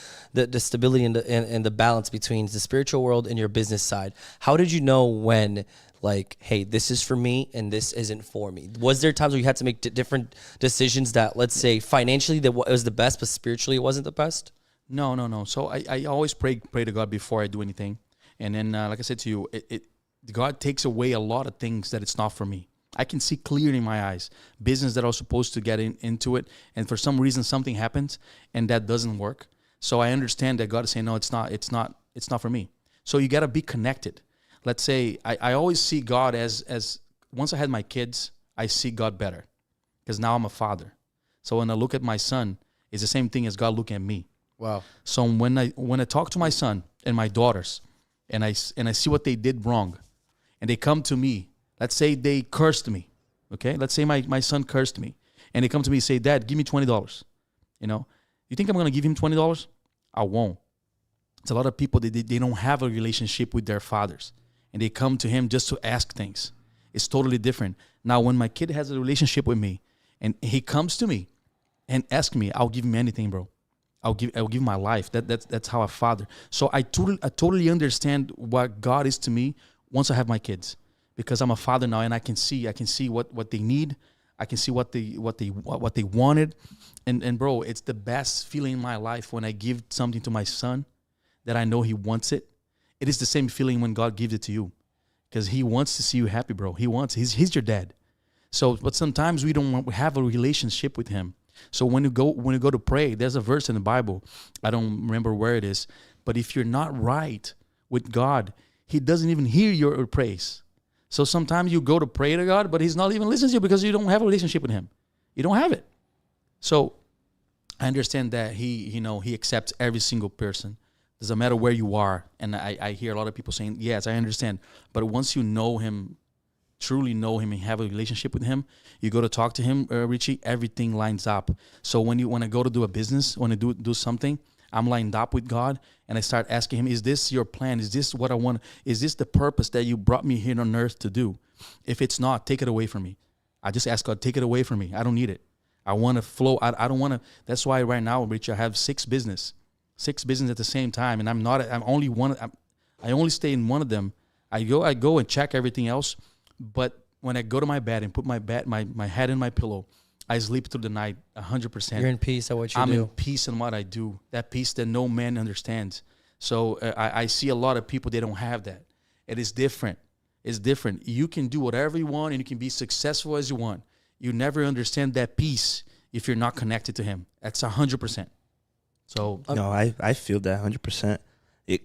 stability and the balance between the spiritual world and your business side. How did you know when, like, hey, this is for me and this isn't for me? Was there times where you had to make different decisions that, let's say, financially that was the best, but spiritually it wasn't the best? No. So I always pray to God before I do anything. And then, like I said to you, God takes away a lot of things that it's not for me. I can see clearly in my eyes business that I was supposed to get into it, and for some reason something happens and that doesn't work. So I understand that God is saying, no, it's not for me. So you got to be connected. Let's say I always see God as once I had my kids, I see God better because now I'm a father. So when I look at my son, it's the same thing as God looking at me. Wow. So when I talk to my son and my daughters, and I see what they did wrong, and they come to me. Let's say they cursed me, okay? Let's say my son cursed me, and they come to me and say, Dad, give me $20. You think I'm going to give him $20? I won't. It's a lot of people, they don't have a relationship with their fathers, and they come to him just to ask things. It's totally different. Now, when my kid has a relationship with me, and he comes to me and asks me, I'll give him anything, bro. I'll give my life. That's how I father. So I totally understand what God is to me once I have my kids. Because I'm a father now, and I can see what they need. I can see what they wanted, and bro, it's the best feeling in my life when I give something to my son that I know he wants it. It is the same feeling when God gives it to you. because he wants to see you happy, bro. He's your dad. So, but sometimes we don't have a relationship with him. So when you go to pray, there's a verse in the Bible. I don't remember where it is, but if you're not right with God, he doesn't even hear your praise. So sometimes you go to pray to God, but he's not even listening to you because you don't have a relationship with him. You don't have it. So I understand that he accepts every single person. Doesn't matter where you are. And I hear a lot of people saying, yes, I understand. But once you know him, truly know him and have a relationship with him, you go to talk to him, Richie, everything lines up. So when I go to do a business, when I do something, I'm lined up with God and I start asking him, is this your plan? Is this what I want? Is this the purpose that you brought me here on earth to do? If it's not, take it away from me. I just ask God, take it away from me. I don't need it. I want to flow. I don't want to. That's why right now, Richie, I have six business at the same time. And I only stay in one of them. I go and check everything else. But when I go to my bed and put my head in my pillow, I sleep through the night 100%. You're in peace at what you do. I'm in peace in what I do. That peace that no man understands. So I see a lot of people, they don't have that. It is different. It's different. You can do whatever you want and you can be successful as you want. You never understand that peace if you're not connected to him. That's 100%. So no, I feel that 100%.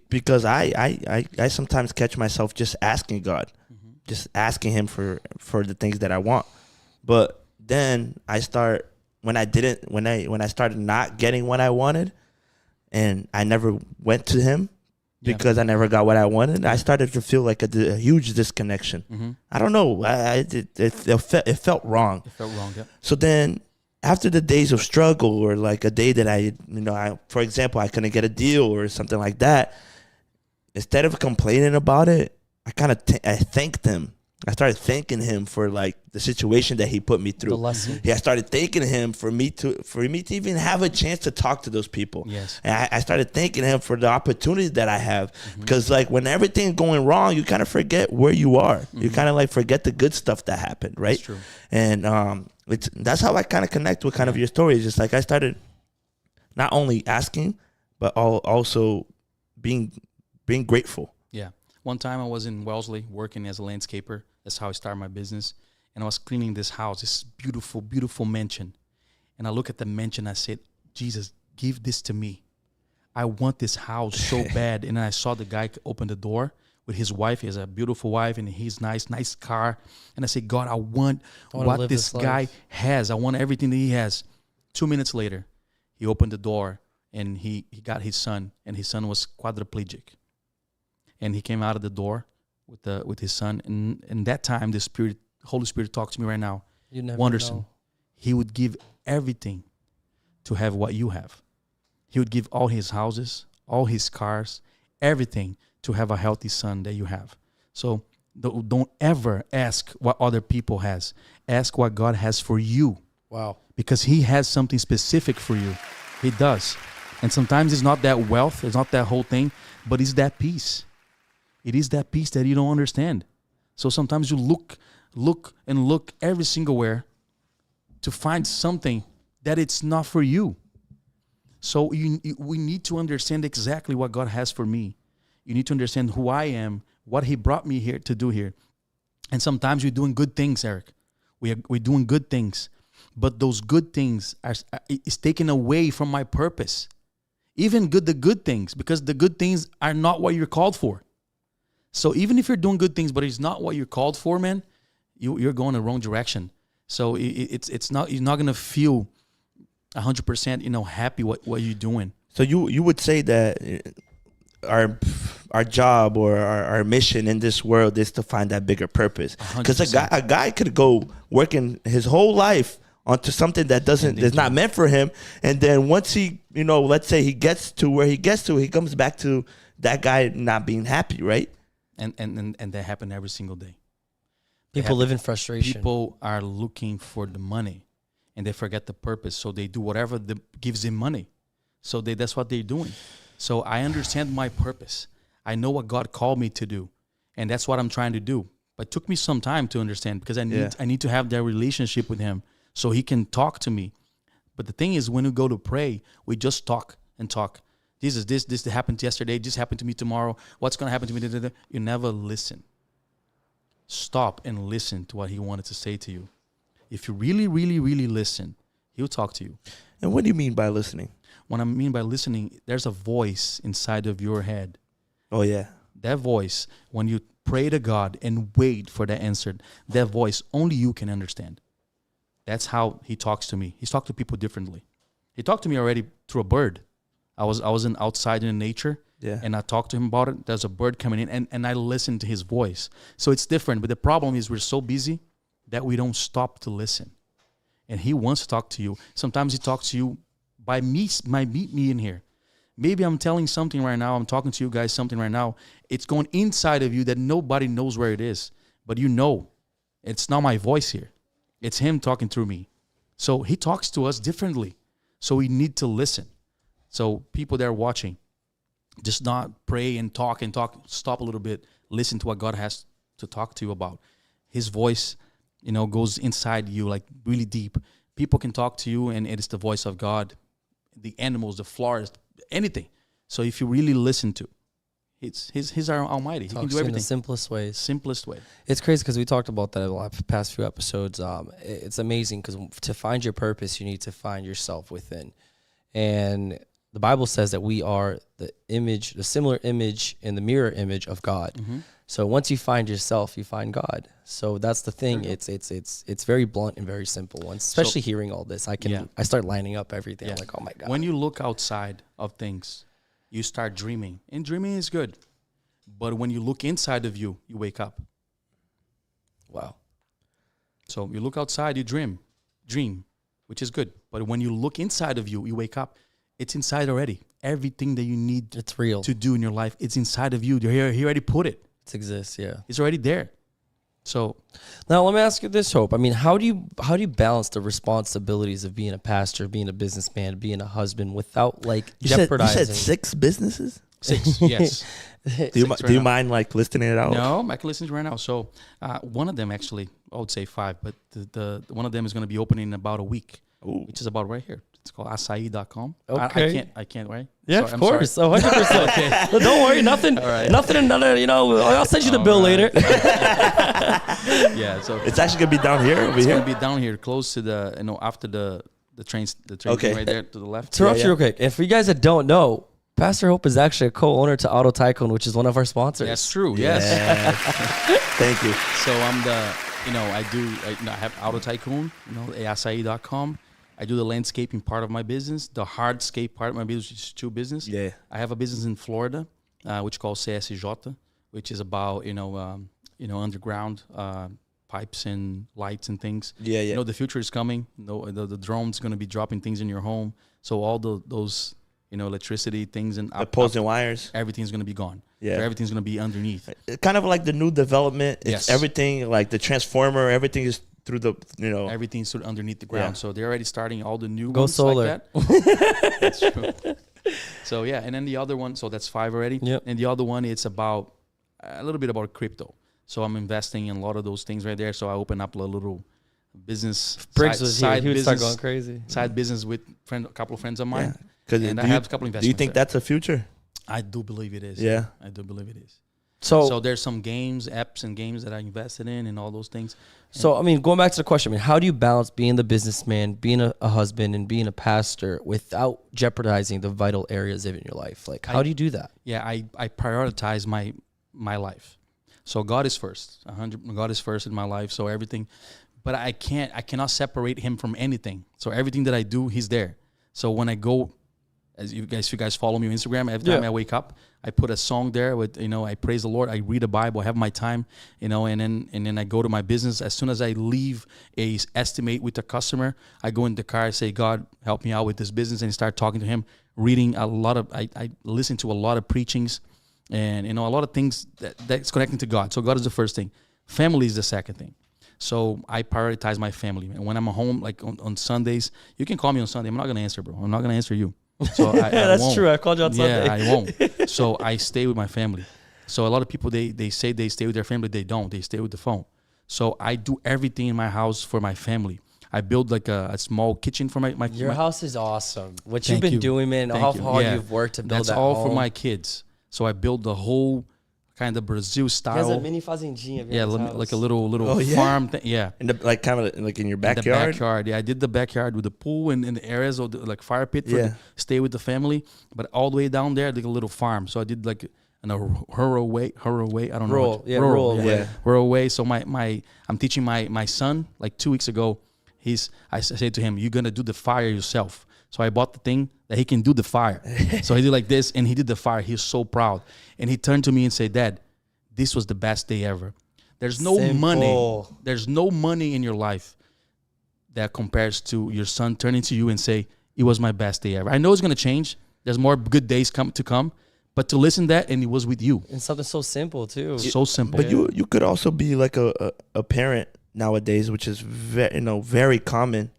Because I sometimes catch myself just asking God, just asking him for the things that I want. But then I started not getting what I wanted, and I never went to him because I never got what I wanted. I started to feel like a huge disconnection. I don't know. It felt wrong. It felt wrong, yeah. So then after the days of struggle, or like a day that for example, I couldn't get a deal or something like that, instead of complaining about it, I thanked him. I started thanking him for like the situation that he put me through. The lesson. Yeah, I started thanking him for me to even have a chance to talk to those people. Yes. And I started thanking him for the opportunities that I have. Because like when everything's going wrong, you kind of forget where you are. You kind of like forget the good stuff that happened, right? That's true. And that's how I kind of connect with kind of your story. It's just like I started not only asking, but also being grateful. Yeah. One time I was in Wellesley working as a landscaper. That's how I started my business. And I was cleaning this house, this beautiful, beautiful mansion. And I look at the mansion, I said, Jesus, give this to me. I want this house so bad. And then I saw the guy open the door with his wife. He has a beautiful wife and he's nice car. And I said, God, I want what this guy has. I want everything that he has. 2 minutes later, he opened the door and he got his son, and his son was quadriplegic. And he came out of the door with his son. And that time, the Holy Spirit talked to me right now. You never Wanderson, know. he would give everything to have what you have. He would give all his houses, all his cars, everything to have a healthy son that you have. So don't ever ask what other people has. Ask what God has for you. Wow. Because he has something specific for you. He does. And sometimes it's not that wealth, it's not that whole thing, but it's that peace. It is that peace that you don't understand. So sometimes you look every single where to find something that it's not for you. So we need to understand exactly what God has for me. You need to understand who I am, what he brought me here to do here. And sometimes we're doing good things, Eric. We're doing good things. But those good things is taken away from my purpose. Even the good things, because the good things are not what you're called for. So even if you're doing good things, but it's not what you're called for, man, you're going the wrong direction. So it's not, you're not gonna feel 100%, happy what you're doing. So you would say that our job or our mission in this world is to find that bigger purpose. Because a guy could go working his whole life onto something that is not meant for him, and then once he, let's say he gets to where he gets to, he comes back to that guy not being happy, right? And that happen every single day. People live in frustration. People are looking for the money, and they forget the purpose. So they do whatever gives them money. So that's what they're doing. So I understand my purpose. I know what God called me to do, and that's what I'm trying to do. But it took me some time to understand, because I need to have that relationship with him so he can talk to me. But the thing is, when we go to pray, we just talk and talk. This happened yesterday. This happened to me tomorrow. What's going to happen to me? You never listen. stop and listen to what he wanted to say to you. If you really, really, really listen, he'll talk to you. And what do you mean by listening? What I mean by listening, there's a voice inside of your head. Oh, yeah. That voice, when you pray to God and wait for the answer, that voice only you can understand. That's how he talks to me. He's talked to people differently. He talked to me already through a bird. I was outside in nature, and I talked to him about it. There's a bird coming in, and I listened to his voice. So it's different. But the problem is we're so busy that we don't stop to listen. And he wants to talk to you. Sometimes he talks to you by meet me in here. Maybe I'm telling something right now. I'm talking to you guys something right now. It's going inside of you that nobody knows where it is. But you know, it's not my voice here. It's him talking through me. So he talks to us differently. So we need to listen. So people that are watching, just not pray and talk. Stop a little bit. Listen to what God has to talk to you about. His voice, goes inside you like really deep. People can talk to you, and it is the voice of God. The animals, the flowers, anything. So if you really listen to, he's our Almighty. He can do everything. In the simplest ways. Simplest way. It's crazy because we talked about that in the past few episodes. It's amazing because to find your purpose, you need to find yourself within. And the Bible says that we are the similar image and the mirror image of God. Mm-hmm. So once you find yourself, you find God. So that's the thing. It's very blunt and very simple. Once, especially hearing all this, I start lining up everything. I'm like, oh my God. When you look outside of things, you start dreaming, and dreaming is good. But when you look inside of you, you wake up. Wow. So you look outside, you dream, which is good. But when you look inside of you, you wake up. It's inside already. Everything that you need it's real to do in your life, it's inside of you. He already put it. It exists, yeah. It's already there. So now let me ask you this, Hope. I mean, how do you balance the responsibilities of being a pastor, being a businessman, being a husband without jeopardizing? You said 6 businesses? 6, yes. Do you mind listing it out? No, I can listen to it right now. So one of them actually, I would say 5, but the one of them is going to be opening in about a week, which is about right here. It's called acai.com. Okay. I can't, right? Yeah, sorry, of course. So 100%. Okay. No, don't worry. Nothing. All right. Nothing. Another. I'll send you the bill later. Yeah. So it's actually gonna be down here. It's gonna be down here, close to the after the train okay. right there to the left. Interrupt you real quick. And for you guys that don't know, Pastor Hope is actually a co-owner to Auto Tycoon, which is one of our sponsors. That's true. Yes. Thank you. So I'm I have Auto Tycoon, acai.com. I do the landscaping part of my business, the hardscape part of my business, which is 2 business. Yeah. I have a business in Florida, which is called CSJ, which is about underground pipes and lights and things. Yeah. The future is coming. The drone's going to be dropping things in your home, so all those electricity things and the poles and wires, everything's going to be gone. Yeah, so everything's going to be underneath. Kind of like the new development. It's everything like the transformer. Everything is through the everything's sort of underneath the ground. So they're already starting all the new Go ones solar. like that. That's true. So and then the other one, so that's 5 already. Yep. And the other one, it's about a little bit about crypto. So I'm investing in a lot of those things right there. So I open up a little business Briggs was here. He would business, start going crazy. Side business with a couple of friends of mine. Yeah. And I have a couple investments. Do you think that's the future? I do believe it is. Yeah. I do believe it is. So there's some apps and games that I invested in and all those things. So, I mean, going back to the question, how do you balance being the businessman, being a husband, and being a pastor without jeopardizing the vital areas of your life? How do you do that? Yeah, I prioritize my life. So God is first. God is first in my life. So everything, but I cannot separate him from anything. So everything that I do, he's there. So when I go, if you guys follow me on Instagram, every time I wake up, I put a song there with, I praise the Lord. I read the Bible, I have my time, and then I go to my business. As soon as I leave a estimate with the customer, I go in the car, I say, God, help me out with this business, and start talking to him, reading I listen to a lot of preachings, and, a lot of things that's connecting to God. So God is the first thing. Family is the second thing. So I prioritize my family. And when I'm home, like on Sundays, you can call me on Sunday. I'm not going to answer, bro. I'm not going to answer you. So I that's won't. true. I called you on Sunday. Yeah, I won't. So I stay with my family. So a lot of people, they say they stay with their family. They don't. They stay with the phone. So I do everything in my house for my family. I build like a small kitchen for my Your house is awesome. What Thank you've been you. doing, man, Thank how you. hard you've worked to build That's that all home. for my kids. So I build the whole kind of Brazil He has a style. mini fazendinha. Yeah, like a little yeah? farm thing. Yeah. In the like kind of like in your The backyard. backyard. Yeah, I did the backyard with the pool and the areas of the, like fire pit for Yeah. stay with the family. But all the way down there, like a little farm. So I did like a rural way. I don't know. Rural, what- yeah, rural way. Yeah. Rural way. So I'm teaching my son like 2 weeks ago. I said to him, "You're gonna do the fire yourself." So I bought the thing that he can do the fire. So he did like this, and he did the fire. He was so proud, and he turned to me and said, "Dad, this was the best day ever." There's no money. Simple. There's no money in your life that compares to your son turning to you and say, "It was my best day ever." I know it's gonna change. There's more good days to come, but to listen to that, and it was with you. And something so simple too. So simple. But you could also be like a parent nowadays, which is very common.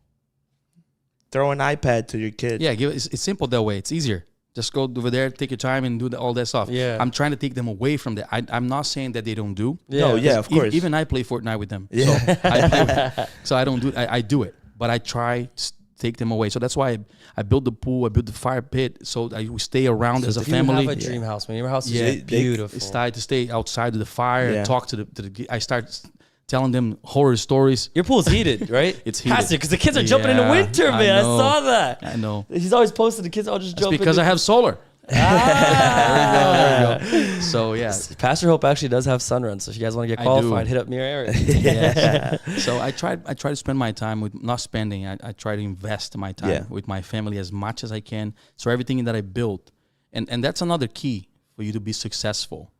Throw an iPad to your kid. Yeah, it's simple that way. It's easier. Just go over there, take your time, and do all that stuff. Yeah. I'm trying to take them away from that. I'm not saying that they don't do. Yeah. No, yeah, of course. Even I play Fortnite with them. Yeah. So I play with, so I don't do it. I do it, but I try to take them away. So that's why I build the pool, I build the fire pit, so we stay around as a You family. have a dream house, man. Your house is Yeah, beautiful. It's time to stay outside of the fire Yeah. and talk to the. I start telling them horror stories. Your pool's heated, right? It's heated. Has to, because the kids are jumping in the Yeah, winter, I man. I know. saw that. I know. He's always posted the kids all just It's jumping. because I have solar. Ah. There we go. So yeah. Pastor Hope actually does have sunrun, so if you guys want to get I qualified, do. hit up me or Eric. Yes. So I try to spend my time with not spending. I try to invest my time Yeah. with my family as much as I can. So everything that I built, and that's another key for you to be successful.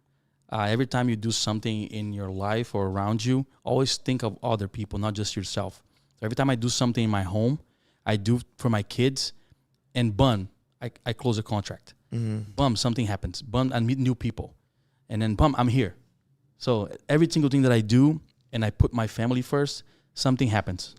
Every time you do something in your life or around you, always think of other people, not just yourself. So every time I do something in my home, I do for my kids, and I close a contract. Bum, something happens. Bum, I meet new people, and then bum, I'm here. So every single thing that I do, and I put my family first, something happens.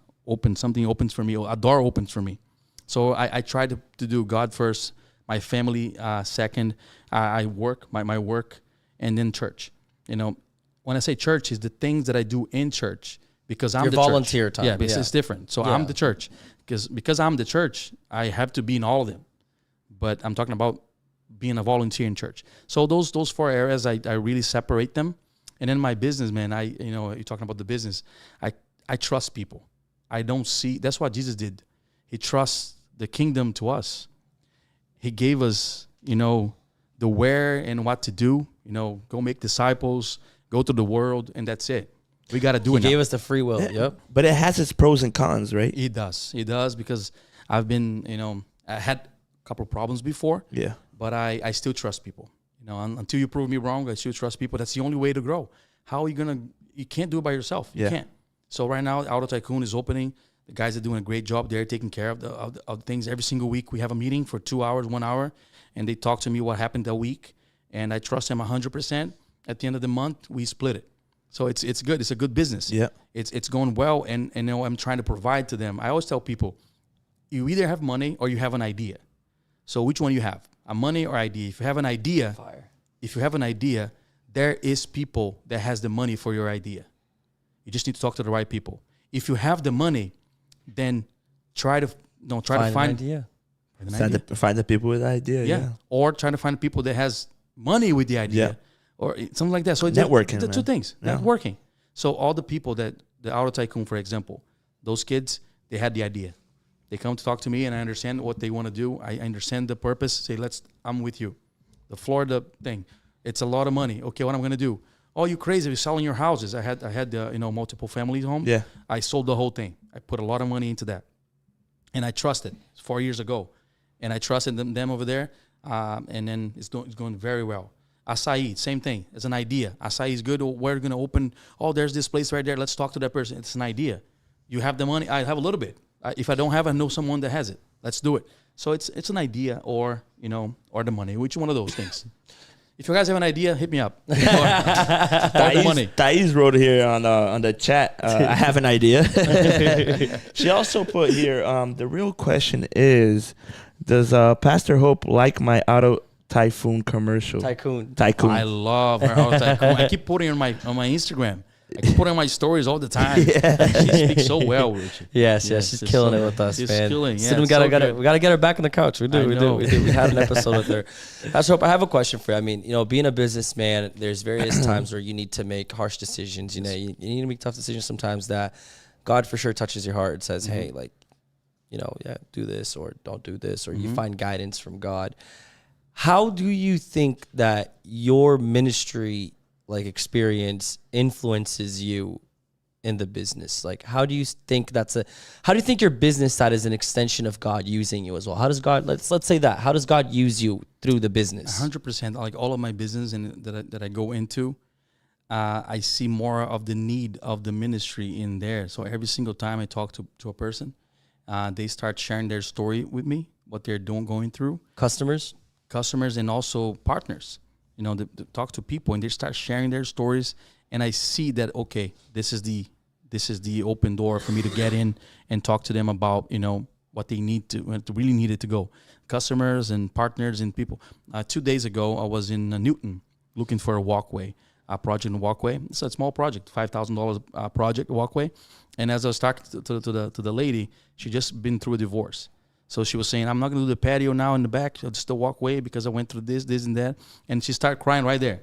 Something opens for me, or a door opens for me. So I try to do God first, my family second. I work, my work, and then church. You know, when I say church, is the things that I do in church, because I'm Your the volunteer church. time, Yeah, because yeah. it's different. So Yeah. I'm the church, because I'm the church, I have to be in all of them. But I'm talking about being a volunteer in church. So those 4 areas, I really separate them. And then my business, man, you're talking about the business. I trust people. I don't see. That's what Jesus did. He trusts the kingdom to us. He gave us, the where and what to do. Go make disciples, go to the world, and that's it. We got to do He it now. gave us the free will. Yep. But it has its pros and cons, right? He does, because I've been, I had a couple of problems before. Yeah. But I still trust people. Until you prove me wrong, I still trust people. That's the only way to grow. How are you can't do it by yourself. Yeah. You can't. So right now, Auto Tycoon is opening. The guys are doing a great job. They're taking care of the things. Every single week, we have a meeting for 2 hours, 1 hour, and they talk to me what happened that week. And I trust them 100%. At the end of the month, we split it. So it's good. It's a good business. Yeah. It's going well, and I'm trying to provide to them. I always tell people, you either have money or you have an idea. So which one you have? A money or idea? If you have an idea, there is people that has the money for your idea. You just need to talk to the right people. If you have the money, then try to find an idea. Find the people with the idea. Yeah. Or try to find people that has money with the idea. Yeah. Or something like that. So Networking, the two man. things. Yeah. Networking. So all the people that the Auto Tycoon, for example, those kids, they had the idea. They come to talk to me, and I understand what they want to do. I understand the purpose. Say, I'm with you. The Florida thing, it's a lot of money. Okay, what I'm going to do? Oh, you crazy? You're selling your houses. I had multiple families home. Yeah. I sold the whole thing. I put a lot of money into that, and I trusted. 4 years ago, and I trusted them over there. And then it's going very well. Acai, same thing. It's an idea. Acai is good. We're going to open. Oh, there's this place right there. Let's talk to that person. It's an idea. You have the money. I have a little bit. If I don't have, I know someone that has it. Let's do it. So it's an idea or the money. Which one of those things? If you guys have an idea, hit me up. Or the money. Thais wrote here on the chat, I have an idea. She also put here, the real question is, does Pastor Hope like my Auto Typhoon commercial? Tycoon. Tycoon. I love her Auto Tycoon. I keep putting it on my Instagram. I can put on my stories all the time. She speaks so well, Richie. Yes, she's killing it with us, she's man. killing, So yeah, we gotta get her back on the couch. We do. We had an episode with her. Pastor Hope, I have a question for you. I mean, being a businessman, there's various times where you need to make harsh decisions. You need to make tough decisions sometimes that God for sure touches your heart and says, hey, like, do this or don't do this, or you find guidance from God. How do you think that your ministry experience influences you in the business? Like, how do you think your business side is an extension of God using you as well? How does God, let's say that, how does God use you through the business? 100%. Like all of my business that I go into, I see more of the need of the ministry in there. So every single time I talk to a person, they start sharing their story with me, what they're going through. Customers and also partners. They talk to people and they start sharing their stories, and I see that, okay, this is the open door for me to get in and talk to them about what they really needed to go. Customers and partners and people. 2 days ago, I was in Newton looking for a project in walkway. It's a small project, $5,000 project walkway. And as I was talking to the lady, she just been through a divorce. So she was saying, I'm not going to do the patio now in the back, just the walkway, because I went through this, and that. And she started crying right there.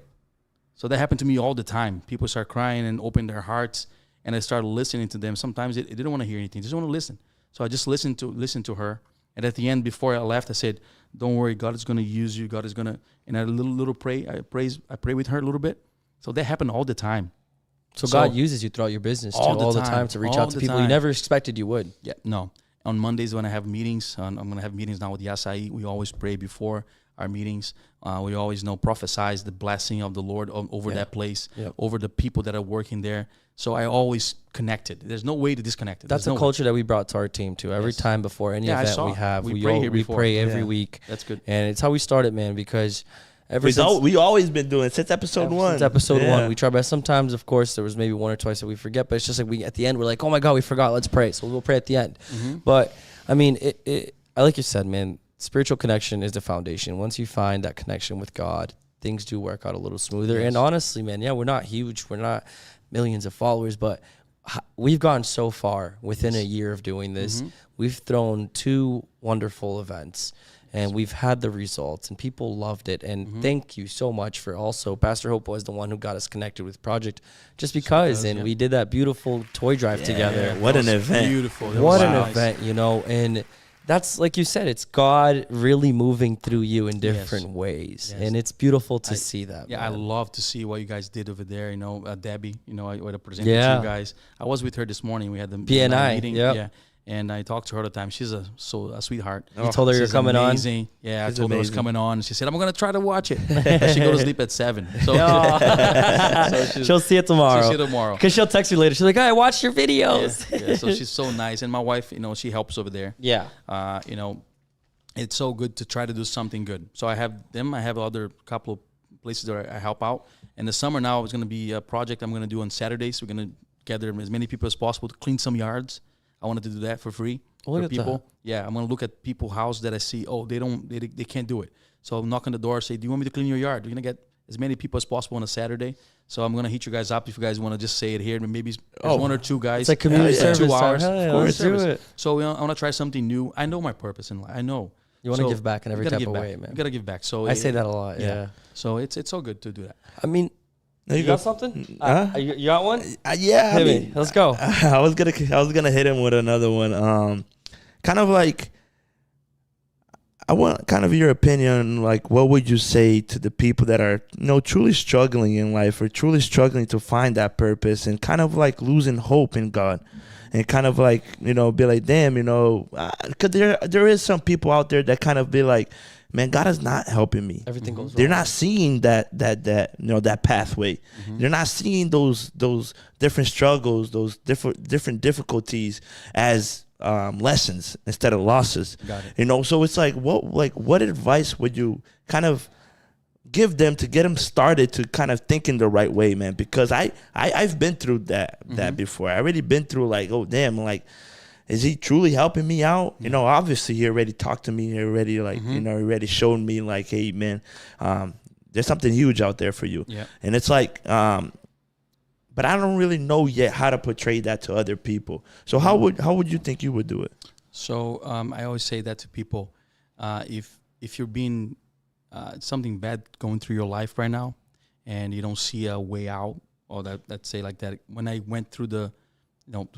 So that happened to me all the time. People start crying and open their hearts, and I started listening to them. Sometimes they didn't want to hear anything. They just want to listen. So I just listened to her. And at the end, before I left, I said, don't worry, God is going to use you. God is going to, and I pray with her a little bit. So that happened all the time. So God uses you throughout your business all the time to reach out to people you never expected you would. Yeah, no. On Mondays when I have meetings, I'm going to have meetings now with the Acai. We always pray before our meetings. We always prophesize the blessing of the Lord over that place, over the people that are working there. So I always connected. There's no way to disconnect it. That's a culture that we brought to our team too. Every time before any event we have, we pray every week. That's good. And it's how we started, man, because we always been doing since episode one. Since episode one, we try. But sometimes, of course, there was maybe one or twice that we forget. But it's just like at the end, we're like, oh my God, we forgot. Let's pray. So we'll pray at the end. But I mean, I like you said, man, spiritual connection is the foundation. Once you find that connection with God, things do work out a little smoother. Yes. And honestly, man, we're not huge. We're not millions of followers, but we've gone so far within a year of doing this. We've thrown 2 wonderful events. And we've had the results, and people loved it. And thank you so much for also, Pastor Hope was the one who got us connected with Project, just because. We did that beautiful toy drive together. What an event. Beautiful. What an event, and that's, like you said, it's God really moving through you in different ways. Yes. And it's beautiful to see that. Yeah, man. I love to see what you guys did over there. Debbie, I would have presented to you guys. I was with her this morning. We had the PNI meeting. Yeah. And I talked to her all the time. She's a sweetheart. You told her you're coming amazing. Yeah, I told her I was coming on. She said, I'm going to try to watch it. She go to sleep at 7. So, she'll see it tomorrow. She'll see it tomorrow. Because she'll text you later. She's like, I watched your videos. Yeah, so she's so nice. And my wife, she helps over there. Yeah. It's so good to try to do something good. So I have them. I have other couple of places that I help out. In the summer now, it's going to be a project I'm going to do on Saturdays. We're going to gather as many people as possible to clean some yards. I wanted to do that for free for people. That. Yeah, I'm gonna look at people's house that I see. Oh, they can't do it. So I'll knock on the door, say, "Do you want me to clean your yard?" We're gonna get as many people as possible on a Saturday. So I'm gonna hit you guys up if you guys want to just say it here. Maybe there's 1 or 2 guys. It's like community service. 2 hours. Of course, do it. So I want to try something new. I know my purpose in life. I know. You want to give back in every type of way, man. You gotta give back. So I say that a lot. Yeah. So it's so good to do that. I mean. You got something? You got one? Yeah. Hit me. Let's go. I was gonna hit him with another one. Kind of like, I want kind of your opinion. Like, what would you say to the people that are truly struggling in life, or truly struggling to find that purpose, and kind of like losing hope in God, and kind of like be like, damn, because there is some people out there that kind of be like, man, God is not helping me. Everything goes wrong. They're not seeing that pathway. They're not seeing those different struggles, those different difficulties as lessons instead of losses. Got it. So it's like, what advice would you kind of give them to get them started to kind of think in the right way, man? Because I've been through that before. I already been through like, oh damn, like, is he truly helping me out? Obviously he already talked to me. He already already showed me like, hey man, there's something huge out there for you. Yeah. And it's like, but I don't really know yet how to portray that to other people. So how would you think you would do it? So I always say that to people. If you're being something bad going through your life right now, and you don't see a way out, or let's say like that. When I went through through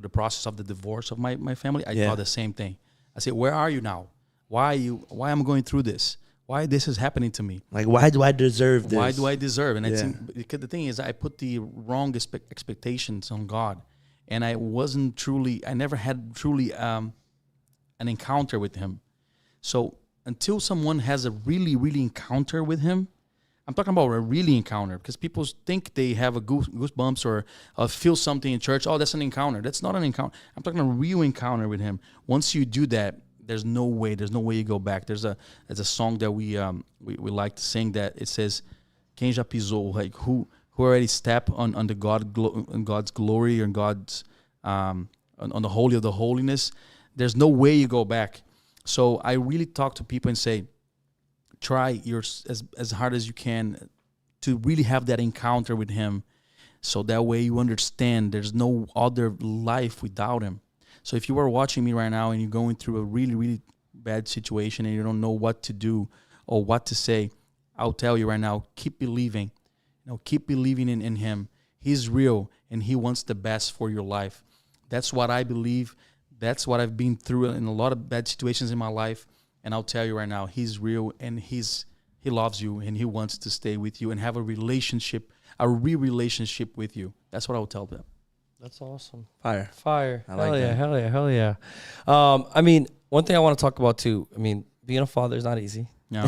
the process of the divorce of my family, I thought the same thing. I said, where are you now? Why am I going through this? Why this is happening to me? Like, why do I deserve this? Why do I deserve? And because the thing is, I put the wrong expectations on God, and I never had truly an encounter with Him. So until someone has a really, really encounter with Him, I'm talking about a really encounter, because people think they have a goosebumps or feel something in church. Oh, that's an encounter. That's not an encounter. I'm talking a real encounter with Him. Once you do that, there's no way you go back. There's a song that we like to sing that it says, "Quem já pisou?" Like who already stepped on the God's glory or God's on the holy of the holiness. There's no way you go back. So I really talk to people and say, try as hard as you can to really have that encounter with Him, so that way you understand there's no other life without Him. So if you are watching me right now and you're going through a really, really bad situation and you don't know what to do or what to say, I'll tell you right now, keep believing. Keep believing in Him. He's real and He wants the best for your life. That's what I believe. That's what I've been through in a lot of bad situations in my life. And I'll tell you right now, He's real and He loves you and He wants to stay with you and have a relationship, a real relationship with you. That's what I will tell them. That's awesome. Fire. I like that. Hell yeah. I mean, one thing I want to talk about too, I mean, being a father is not easy. No.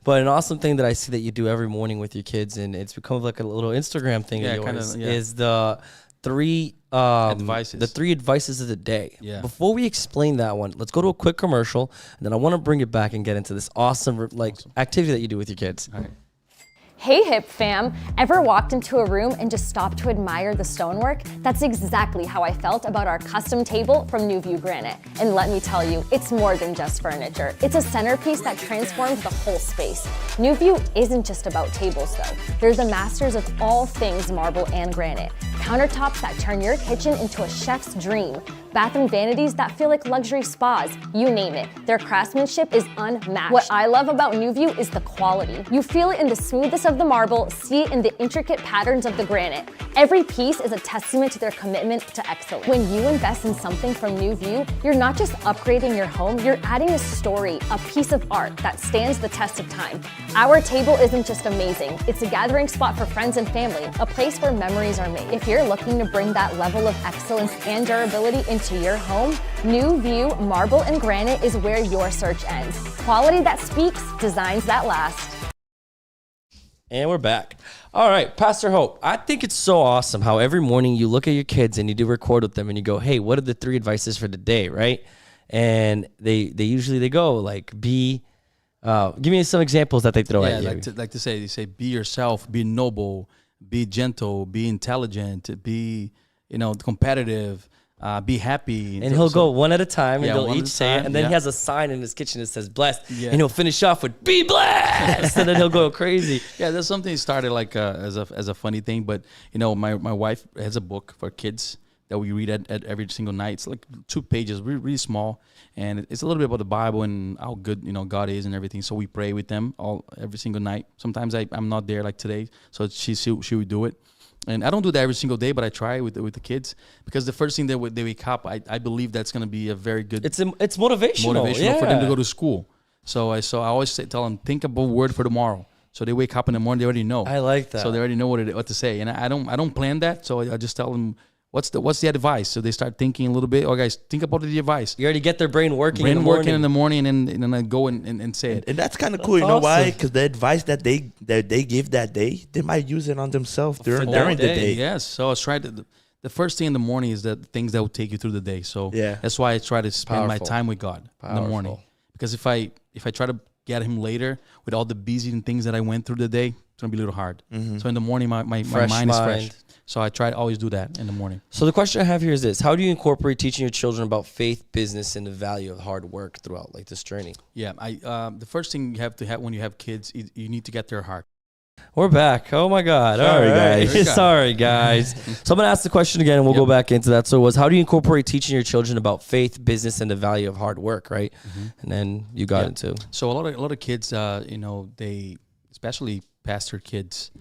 But an awesome thing that I see that you do every morning with your kids, and it's become like a little Instagram thing of yours, is the three advices. The 3 advices of the day. Yeah. Before we explain that one, let's go to a quick commercial, and then I want to bring it back and get into this awesome activity that you do with your kids. All right. Hey hip fam, ever walked into a room and just stopped to admire the stonework? That's exactly how I felt about our custom table from New View Granite. And let me tell you, it's more than just furniture. It's a centerpiece that transforms the whole space. New View isn't just about tables though. They're the masters of all things marble and granite. Countertops that turn your kitchen into a chef's dream. Bathroom vanities that feel like luxury spas, you name it. Their craftsmanship is unmatched. What I love about New View is the quality. You feel it in the smoothness of the marble, see it in the intricate patterns of the granite. Every piece is a testament to their commitment to excellence. When you invest in something from New View, you're not just upgrading your home, you're adding a story, a piece of art that stands the test of time. Our table isn't just amazing, it's a gathering spot for friends and family, a place where memories are made. If you're looking to bring that level of excellence and durability into your home, New View Marble and Granite is where your search ends. Quality that speaks, designs that last. And we're back. All right, Pastor Hope, I think it's so awesome how every morning you look at your kids and you do record with them and you go, hey, what are the 3 advices for the day, right? And they usually go like, give me some examples that they throw at you. They say, be yourself, be noble, be gentle, be intelligent, be, competitive. Be happy. And he'll go one at a time, and they'll each say it. And then he has a sign in his kitchen that says blessed. Yeah. And he'll finish off with be blessed. And then he'll go crazy. Yeah, there's something started like as a funny thing. But, my wife has a book for kids that we read at every single night. It's like 2 pages, really small. And it's a little bit about the Bible and how good, God is and everything. So we pray with them every single night. Sometimes I'm not there like today. So she would do it. And I don't do that every single day, but I try with the kids, because the first thing they wake up, I believe that's going to be a very good. It's motivational for them to go to school. So I always tell them, think about a word for tomorrow. So they wake up in the morning, they already know. I like that. So they already know what to say, and I don't plan that. So I just tell them what's the advice. So they start thinking a little bit. Oh, guys, think about the advice. You already get their brain working. In the morning, and then I go and say it. And that's kind of cool. You know why? Because the advice that they give that day, they might use it on themselves during the day. Yes. So I try to. The first thing in the morning is the things that will take you through the day. So that's why I try to spend my time with God in the morning. Because if I try to get Him later with all the busy and things that I went through the day, it's gonna be a little hard. Mm-hmm. So in the morning, my mind is fresh. So I try to always do that in the morning. So the question I have here is this: how do you incorporate teaching your children about faith, business, and the value of hard work throughout this journey? Yeah, the first thing you have to have when you have kids, you need to get their heart. We're back. Oh my God. Sorry, All right. guys. Sorry, guys. So I'm going to ask the question again and we'll go back into that. So how do you incorporate teaching your children about faith, business, and the value of hard work, right? And then you got into. So a lot of kids, they, especially pastor kids,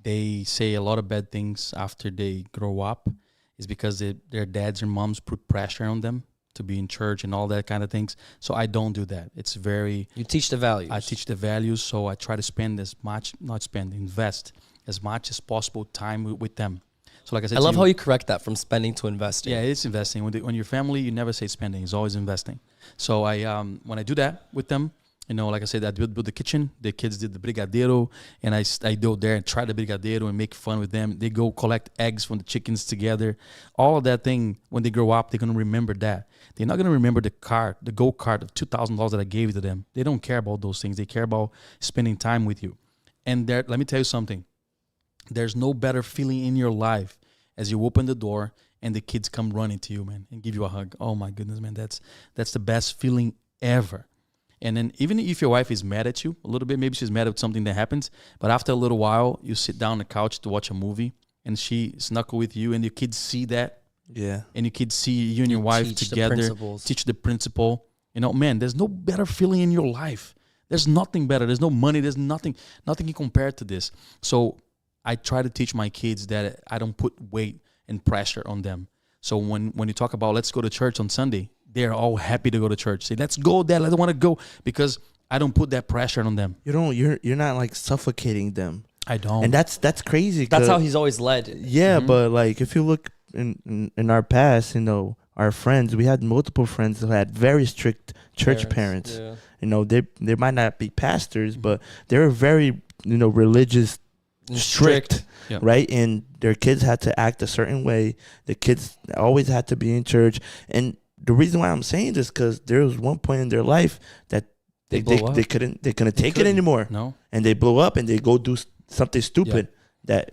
they say a lot of bad things after they grow up is because their dads and moms put pressure on them to be in church and all that kind of things. So I don't do that. It's very... You teach the values. I teach the values, so I try to invest as much as possible time with them. So like I said, I love how you correct that from spending to investing. Yeah, it's investing. When you're family, you never say spending. It's always investing. So when I do that with them, like I said, I build the kitchen. The kids did the brigadeiro, and I go there and try the brigadeiro and make fun with them. They go collect eggs from the chickens together. All of that thing, when they grow up, they're going to remember that. They're not going to remember the go-kart of $2,000 that I gave to them. They don't care about those things. They care about spending time with you. And let me tell you something. There's no better feeling in your life as you open the door and the kids come running to you, man, and give you a hug. Oh, my goodness, man. That's the best feeling ever. And then even if your wife is mad at you a little bit, maybe she's mad at something that happens, but after a little while, you sit down on the couch to watch a movie and she snuggle with you and your kids see that. Yeah. And your kids see you and your wife together, teach the principle. Man, there's no better feeling in your life. There's nothing better. There's no money. There's nothing can compare to this. So I try to teach my kids that I don't put weight and pressure on them. So when you talk about let's go to church on Sunday, they're all happy to go to church. Say, let's go, Dad. I don't want to go because I don't put that pressure on them. You're not like suffocating them. I don't. And that's crazy. That's how he's always led. Yeah, but like if you look in our past, our friends, we had multiple friends who had very strict church parents. Yeah. They might not be pastors, but they were very, religious, strict. Yeah. Right? And their kids had to act a certain way. The kids always had to be in church. And the reason why I'm saying this because there was one point in their life that they couldn't take it anymore. No. And they blow up and they go do something stupid. Yeah.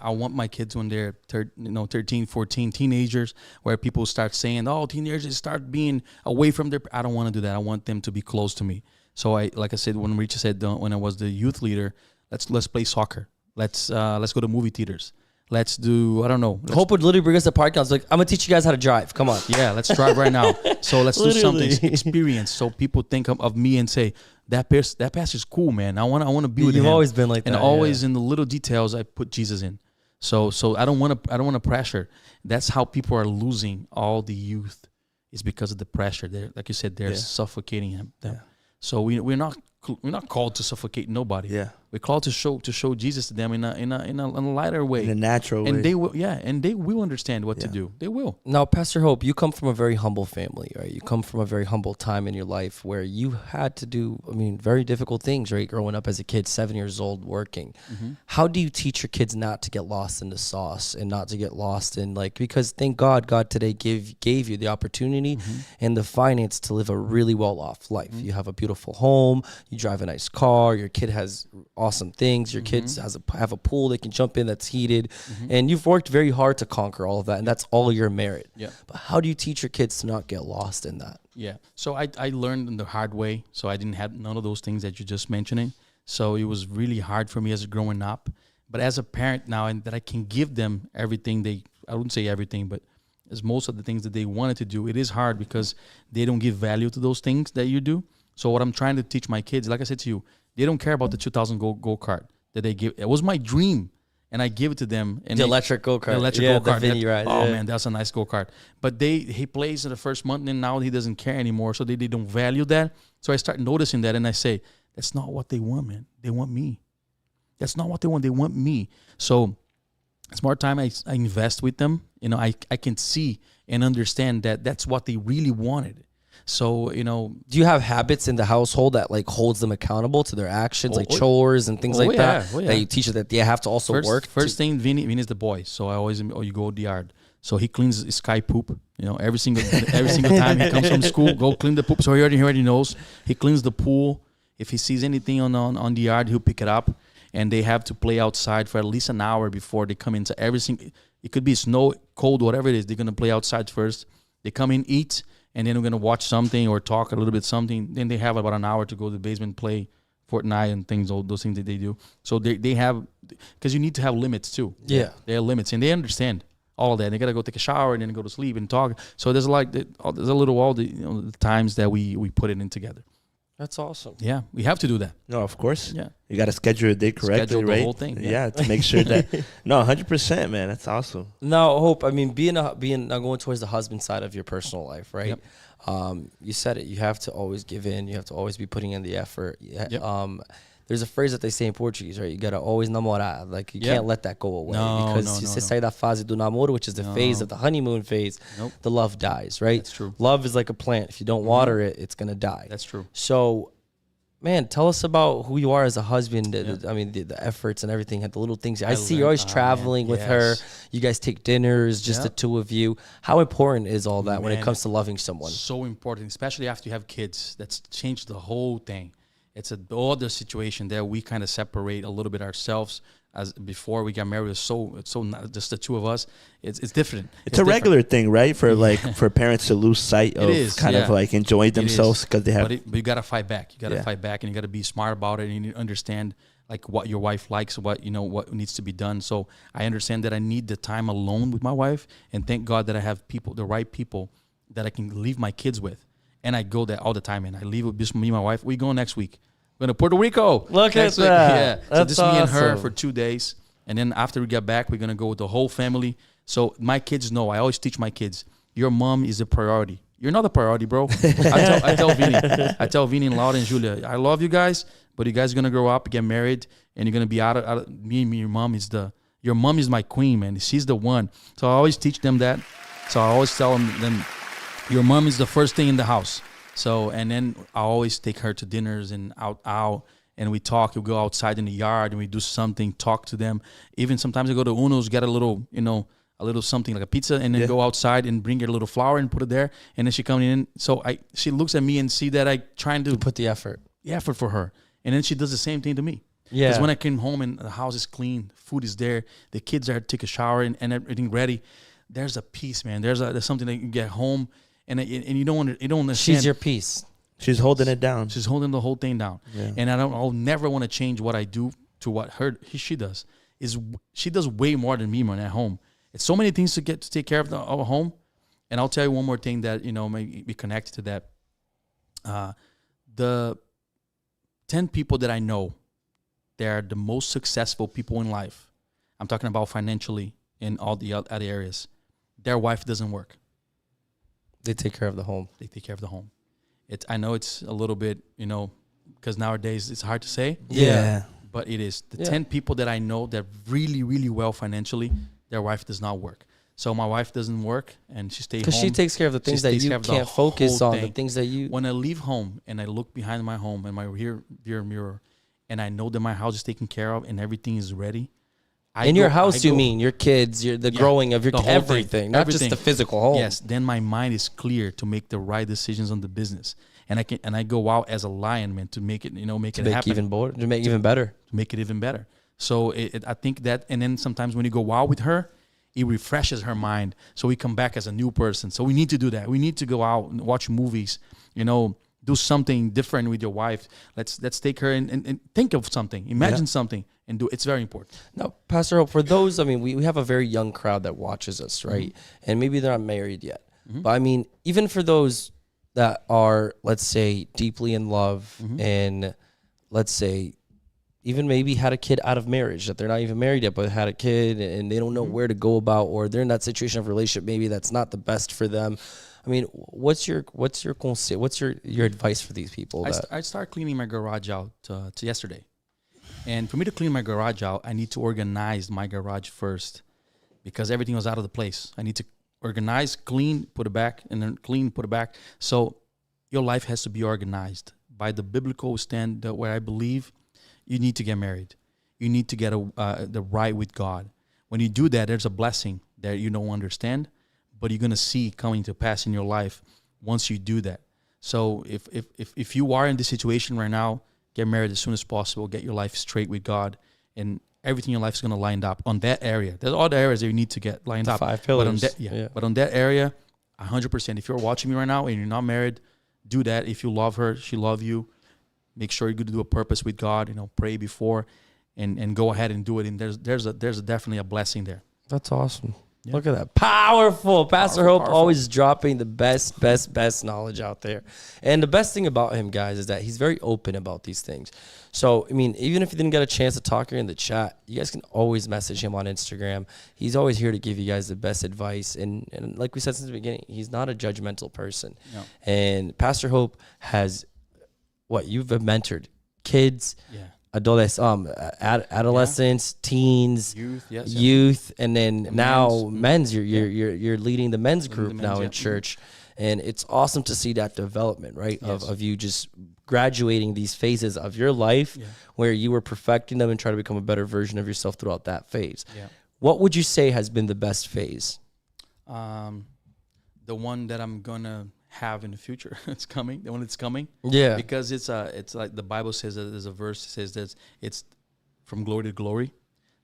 I want my kids when they're 13, 14, teenagers, where people start saying, "Oh, teenagers start being away from their." I don't want to do that. I want them to be close to me. So like I said, when Richie said when I was the youth leader, let's play soccer. Let's go to movie theaters. Let's do, I don't know. Hope would literally bring us to park. I was like, I'm going to teach you guys how to drive. Come on. Yeah, let's drive right now. So let's do something, experience. So people think of me and say, that pastor's cool, man. I want to be with him. You've always been like that. And always in the little details, I put Jesus in. So I don't want to pressure. That's how people are losing all the youth. It's because of the pressure. Like you said, they're suffocating them. Yeah. So we're not called to suffocate nobody. Yeah. We're called to show Jesus to them in a lighter way, in a natural way, and they will understand what to do. They will. Now, Pastor Hope, you come from a very humble family, right? You come from a very humble time in your life where you had to do, very difficult things, right? Growing up as a kid, 7 years old, working. Mm-hmm. How do you teach your kids not to get lost in the sauce and not to get lost in because thank God today gave you the opportunity and the finance to live a really well-off life. You have a beautiful home, you drive a nice car, your kid has awesome things. Your kids have a pool they can jump in that's heated, and you've worked very hard to conquer all of that, and that's all your merit. Yeah. But how do you teach your kids to not get lost in that? Yeah. So I learned in the hard way. So I didn't have none of those things that you're just mentioning. So it was really hard for me as growing up. But as a parent now, and that I can give them everything I wouldn't say everything, but as most of the things that they wanted to do, it is hard because they don't give value to those things that you do. So what I'm trying to teach my kids, like I said to you, they don't care about the 2,000 go-kart that they give. It was my dream, and I give it to them. And the electric go-kart. The electric go-kart. The Vinny ride. Oh, man, that's a nice go-kart. But he plays in the first month, and now he doesn't care anymore, so they don't value that. So I start noticing that, and I say, that's not what they want, man. They want me. That's not what they want. They want me. So it's more time I invest with them. I can see and understand that that's what they really wanted. So, do you have habits in the household that holds them accountable to their actions, chores and things like that? Yeah. That you teach them that they have to also work? First thing, Vinny is the boy. So I always, you go to the yard. So he cleans his sky poop, every single time he comes from school, go clean the poop. So he already knows. He cleans the pool. If he sees anything on the yard, he'll pick it up. And they have to play outside for at least an hour before they come into everything. It could be snow, cold, whatever it is. They're going to play outside first. They come in, eat, and then we're going to watch something or talk a little bit something. Then they have about an hour to go to the basement, play Fortnite and things, all those things that they do. So they have, because you need to have limits too. Yeah. They have limits, and they understand all that. They gotta go take a shower and then go to sleep and talk. So there's like there's a little all the the times that we put it in together. That's awesome. Yeah, we have to do that. No, of course. Yeah. You got to schedule your day correctly, Schedule the right? whole thing, yeah. Yeah, to make sure that. No, 100%, man. That's awesome. No, Hope. I mean, being now going towards the husband side of your personal life, right? Yep. You said it. You have to always give in. You have to always be putting in the effort. Yep. There's a phrase that they say in Portuguese, right? You gotta always namorar. Like you can't let that go away because se você sair da fase do namoro, which is the phase of the honeymoon phase, the love dies, right? That's true. Love is like a plant. If you don't water it, it's gonna die. That's true. So, man, tell us about who you are as a husband. I mean, the efforts and everything, the little things. I see you're always traveling with her. You guys take dinners, just the two of you. How important is all that when it comes to loving someone? So important, especially after you have kids. That's changed the whole thing. It's all the situation there. We kind of separate a little bit ourselves. As before we got married, it's so not just the two of us. It's different. It's a regular thing, right? For for parents to lose sight of of like enjoying themselves because they have. But you gotta fight back. You gotta fight back, and you gotta be smart about it. And you need to understand like what your wife likes, what what needs to be done. So I understand that I need the time alone with my wife, and thank God that I have the right people that I can leave my kids with. And I go there all the time, and I leave with just me and my wife. We go next week. We're going to Puerto Rico. Look at that. Yeah. That's so just me and her awesome. for 2 days. And then after we get back, we're going to go with the whole family. So my kids know. I always teach my kids, your mom is a priority. You're not a priority, bro. I tell Vinny and Laura and Julia, I love you guys, but you guys are going to grow up, get married, and you're going to be out of me and your mom is my queen, man. She's the one. So I always teach them that. So I always tell them your mom is the first thing in the house. So, and then I always take her to dinners and out, and we talk. We go outside in the yard and we do something, talk to them. Even sometimes I go to Uno's, get a little, a little something like a pizza, and then go outside and bring her a little flour and put it there. And then she comes in. So she looks at me and see that I trying to put the effort for her. And then she does the same thing to me. Yeah. Because when I came home and the house is clean, food is there, the kids are take a shower and everything ready. There's a peace, man. There's something that you get home. And you don't understand. She's your piece. She's holding it down. She's holding the whole thing down. Yeah. And I'll never want to change what I do to what she does. She does way more than me, man, at home. It's so many things to take care of our home. And I'll tell you one more thing that may be connected to that. The 10 people that I know, they're the most successful people in life. I'm talking about financially in all the other areas. Their wife doesn't work. They take care of the home. They take care of the home. I know it's a little bit, because nowadays it's hard to say. Yeah. But it is. The 10 people that I know that really, really well financially, their wife does not work. So my wife doesn't work, and she stays home. Because she takes care of the things that you can't focus on, the things that you... When I leave home and I look behind my home and my rear mirror, and I know that my house is taken care of and everything is ready, your house, you mean your kids, the growing of your everything, not just the physical home. Yes, then my mind is clear to make the right decisions on the business, and I go out as a lion, man, to make it, make it happen, to make even better, to make it even better. So I think that, and then sometimes when you go out with her, it refreshes her mind. So we come back as a new person. So we need to do that. We need to go out and watch movies, do something different with your wife. Let's take her and think of something, imagine something. And do it's very important. Now, Pastor Hope, for those, we have a very young crowd that watches us, right? Mm-hmm. And maybe they're not married yet. Mm-hmm. But even for those that are, let's say, deeply in love and let's say even maybe had a kid out of marriage, that they're not even married yet, but had a kid and they don't know where to go about, or they're in that situation of relationship, maybe that's not the best for them. What's your concept? What's your advice for these people? I started cleaning my garage out to yesterday. And for me to clean my garage out, I need to organize my garage first because everything was out of the place. I need to organize, clean, put it back, and then clean, put it back. So your life has to be organized by the biblical stand where I believe you need to get married. You need to get the right with God. When you do that, there's a blessing that you don't understand, but you're going to see coming to pass in your life once you do that. So if you are in this situation right now, get married as soon as possible. Get your life straight with God, and everything in your life is going to line up on that area. There's all the areas that you need to get lined up. 5 pillars. But on that area, 100%. If you're watching me right now and you're not married, do that. If you love her, she love you, make sure you do a purpose with God. Pray before, and go ahead and do it. And there's definitely a blessing there. That's awesome. Yeah. Look at that. Powerful. Pastor Hope always dropping the best knowledge out there. And the best thing about him, guys, is that he's very open about these things. So, I mean, even if you didn't get a chance to talk here in the chat, you guys can always message him on Instagram. He's always here to give you guys the best advice. And like we said since the beginning, he's not a judgmental person. No. And Pastor Hope has, you've mentored kids, adolescents, teens, youth, and then now men's. You're leading the men's group now in church, and it's awesome to see that development, right? Yes. Of you just graduating these phases of your life where you were perfecting them and trying to become a better version of yourself throughout that phase. Yeah. What would you say has been the best phase? The one that I'm gonna have in the future. It's coming. The one that's coming. Yeah. Because it's like the Bible says that there's a verse that says that it's from glory to glory.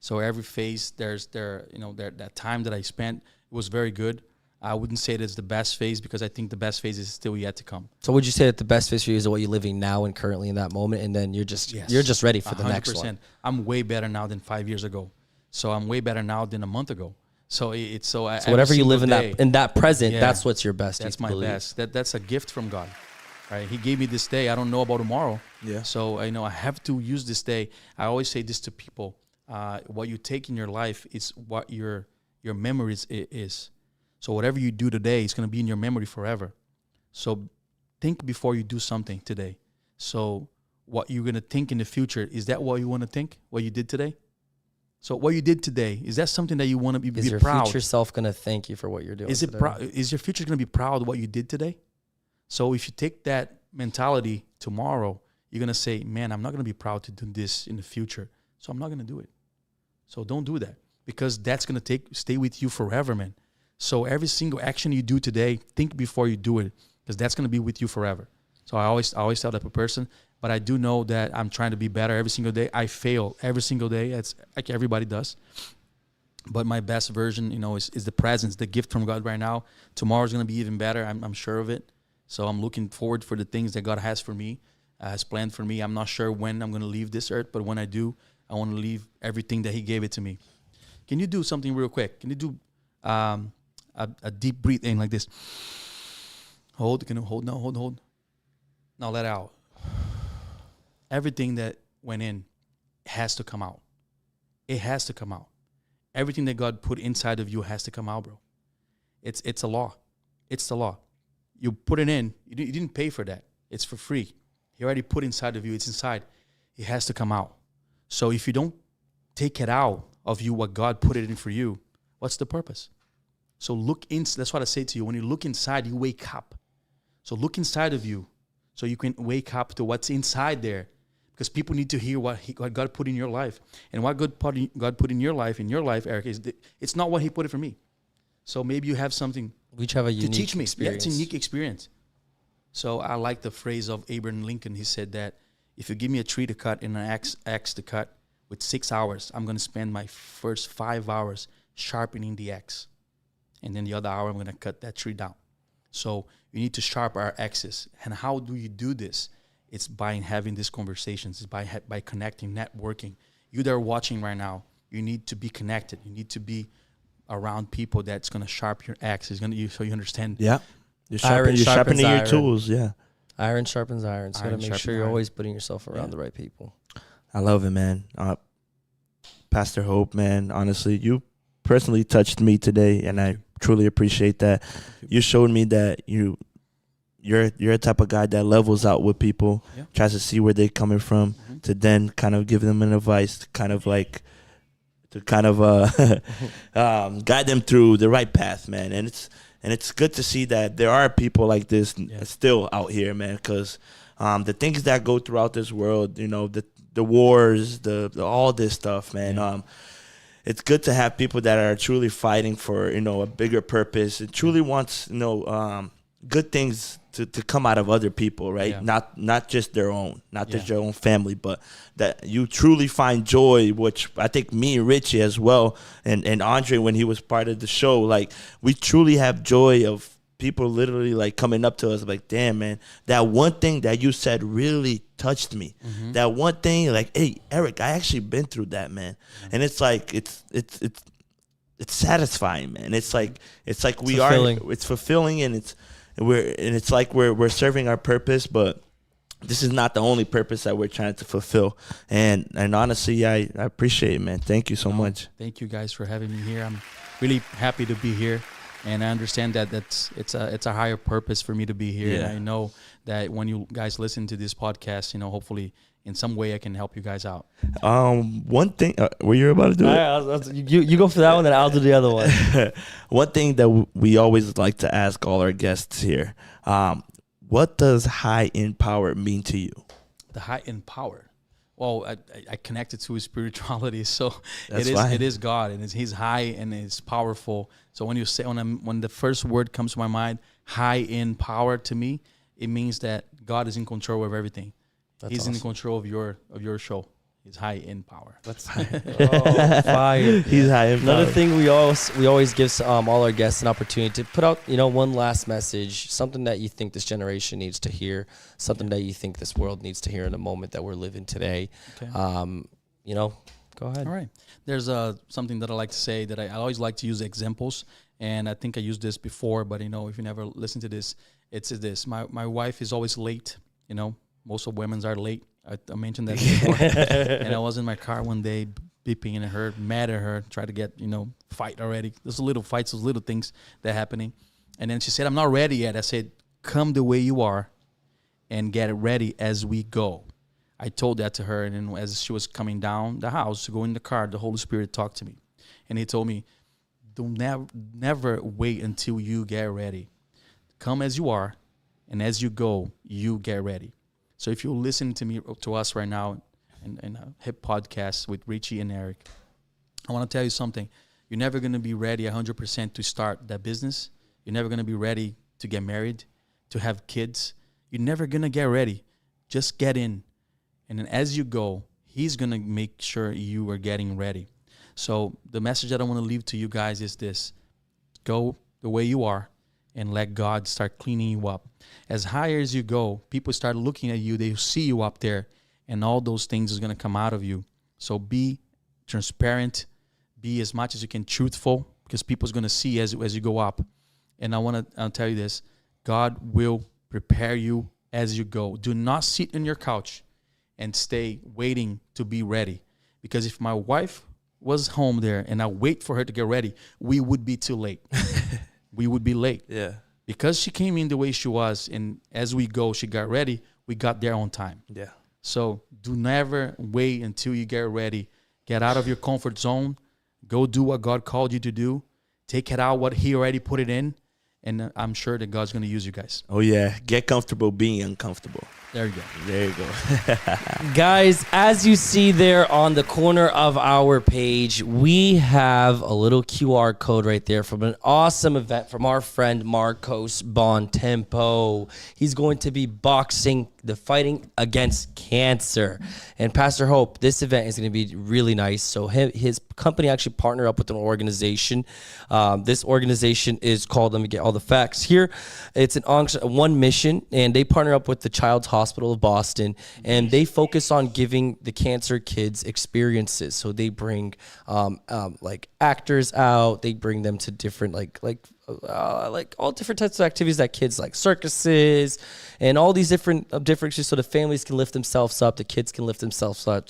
So every phase that time that I spent was very good. I wouldn't say it's the best phase because I think the best phase is still yet to come. So would you say that the best phase for you is what you're living now and currently in that moment, and then you're just ready for the 100%. Next one? I'm way better now than 5 years ago. So I'm way better now than a month ago. So whatever you live in that present, that's what's your best. That's my best. That's a gift from God, right? He gave me this day. I don't know about tomorrow. Yeah. So I know I have to use this day. I always say this to people: what you take in your life is what your memories is. So whatever you do today is going to be in your memory forever. So think before you do something today. So what you're going to think in the future, is that what you want to think? What you did today? So what you did today, is that something that you want to be proud? Is your future self going to thank you for what you're doing Is your future going to be proud of what you did today? So if you take that mentality tomorrow, you're going to say, man, I'm not going to be proud to do this in the future. So I'm not going to do it. So don't do that, because that's going to stay with you forever, man. So every single action you do today, think before you do it, because that's going to be with you forever. So I always tell that person. But I do know that I'm trying to be better every single day. I fail every single day. It's like everybody does. But my best version, is the presence, the gift from God right now. Tomorrow's going to be even better. I'm sure of it. So I'm looking forward for the things that God has for me, has planned for me. I'm not sure when I'm going to leave this earth, but when I do, I want to leave everything that He gave it to me. Can you do something real quick? Can you do a deep breathing like this? Hold. Can you hold? No, hold. Now let out. Everything that went in has to come out. It has to come out. Everything that God put inside of you has to come out, bro. It's a law. It's the law. You put it in. You didn't pay for that. It's for free. He already put inside of you. It's inside. It has to come out. So if you don't take it out of you, what God put it in for you, what's the purpose? So look in. That's what I say to you. When you look inside, you wake up. So look inside of you, so you can wake up to what's inside there. Because people need to hear what God put in your life. And what God put in your life, Eric, it's not what He put it for me. So maybe you have something we each have a unique to teach me. Experience. Yeah, it's a unique experience. So I like the phrase of Abraham Lincoln. He said that if you give me a tree to cut and an axe to cut with 6 hours, I'm going to spend my first 5 hours sharpening the axe. And then the other hour, I'm going to cut that tree down. So you need to sharpen our axes. And how do you do this? It's by having these conversations. It's by connecting, networking. You that are watching right now, you need to be connected. You need to be around people that's going to sharpen your axe. So you understand. Yeah. You're sharpening your tools. Yeah. Iron sharpens iron. So you got to make sure you're always putting yourself around the right people. I love it, man. Pastor Hope, man, honestly, you personally touched me today, and I truly appreciate that. You showed me that you're a type of guy that levels out with people, tries to see where they're coming from, to then kind of give them an advice, to kind of guide them through the right path, man. And it's good to see that there are people like this still out here, man, because the things that go throughout this world, the wars, the all this stuff, man. It's good to have people that are truly fighting for, a bigger purpose. It truly wants, good things to come out of other people, right? Yeah. Not just their own, just your own family, but that you truly find joy, which I think me and Richie as well, and Andre when he was part of the show, like we truly have joy of people literally like coming up to us like, damn, man, that one thing that you said really touched me. That one thing, like, hey, Eric, I actually been through that, man. And it's like it's satisfying, man. It's like it's fulfilling, and it's like we're serving our purpose, but this is not the only purpose that we're trying to fulfill. And honestly, I appreciate it, man. Thank you so much. Thank you guys for having me here. I'm really happy to be here, and I understand that it's a higher purpose for me to be here. Yeah. And I know that when you guys listen to this podcast, hopefully in some way I can help you guys out. One thing, were you about to do it? You go for that one, then I'll do the other one. One thing that we always like to ask all our guests here, what does high in power mean to you? The high in power. Well, I connected to his spirituality, so That's it is fine. it is God, and he's high and it's powerful. So when you say when the first word comes to my mind, high in power, to me, it means that God is in control of everything. He's awesome. in control of your show. He's high in power. That's fire. He's high in Another power. thing we always give all our guests an opportunity to put out, one last message, something that you think this generation needs to hear, something that you think this world needs to hear in the moment that we're living today. Okay. Go ahead. All right. There's something that I like to say that I always like to use examples, and I think I used this before, but if you never listen to this, it's this. My wife is always late. Most of women are late. I mentioned that before. And I was in my car one day beeping at her, mad at her, try to get, fight already. Those little fights, those little things that are happening. And then she said, I'm not ready yet. I said, come the way you are and get ready as we go. I told that to her, and then as she was coming down the house to go in the car, the Holy Spirit talked to me. And he told me, never wait until you get ready. Come as you are, and as you go, you get ready. So if you listen to us right now in a hip podcast with Richie and Eric, I want to tell you something. You're never going to be ready 100% to start that business. You're never going to be ready to get married, to have kids. You're never going to get ready. Just get in. And then as you go, he's going to make sure you are getting ready. So the message that I want to leave to you guys is this. Go the way you are and let God start cleaning you up. As high as you go, people start looking at you. They see you up there, and all those things is going to come out of you. So be transparent. Be as much as you can truthful, because people's going to see as you go up. And I'll tell you this. God will prepare you as you go. Do not sit on your couch and stay waiting to be ready. Because if my wife was home there and I wait for her to get ready, we would be too late. We would be late. Yeah. Because she came in the way she was, and as we go, she got ready, we got there on time. Yeah. So do never wait until you get ready. Get out of your comfort zone. Go do what God called you to do. Take it out what he already put it in. And I'm sure that God's going to use you guys. Oh, yeah. Get comfortable being uncomfortable. There you go. There you go. Guys, as you see there on the corner of our page, we have a little QR code right there from an awesome event from our friend Marcos Bontempo. He's going to be boxing the fighting against cancer. And Pastor Hope, this event is going to be really nice. So his company actually partnered up with an organization. This organization is called, let me get all the facts here. It's one mission, and they partner up with the Child's Hospital of Boston, and they focus on giving the cancer kids experiences. So they bring like actors out, they bring them to different like all different types of activities that kids like, circuses and all these different differences, so the families can lift themselves up, the kids can lift themselves up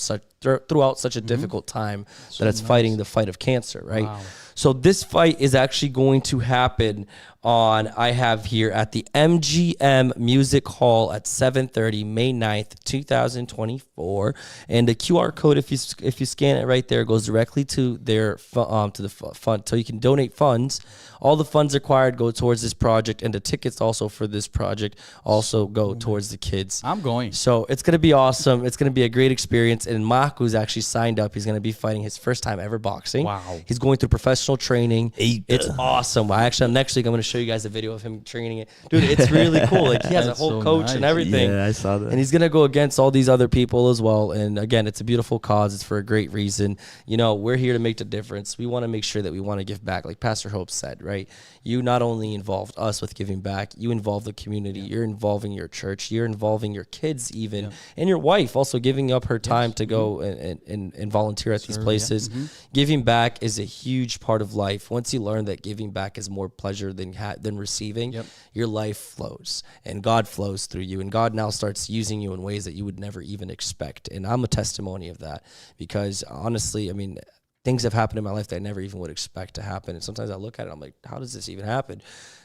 throughout such a difficult time that it's fighting the fight of cancer, right? Wow. So this fight is actually going to happen I have here at the MGM Music Hall at 7:30, May 9th, 2024. And the QR code, if you scan it right there, goes directly to their to the fund, so you can donate funds. All the funds required go towards this project, and the tickets also for this project also go towards the kids. I'm going. So it's going to be awesome. It's going to be a great experience. And Marco's actually signed up. He's going to be fighting his first time ever boxing. Wow. He's going through professional personal training. It's awesome. Next week I'm going to show you guys a video of him training it. Dude, it's really cool. Like he has a whole coach and everything. Yeah, I saw that. And he's going to go against all these other people as well. And again, it's a beautiful cause. It's for a great reason. You know, we're here to make the difference. We want to make sure that we want to give back. Like Pastor Hope said, right? You not only involved us with giving back, you involve the community. You're involving your church. You're involving your kids even. And your wife also giving up her time to go and volunteer at these places. Giving back is a huge part of life. Once you learn that giving back is more pleasure than receiving, your life flows and God flows through you, and God now starts using you in ways that you would never even expect. And I'm a testimony of that, because honestly, I mean, things have happened in my life that I never even would expect to happen. And sometimes I look at it, I'm like, how does this even happen?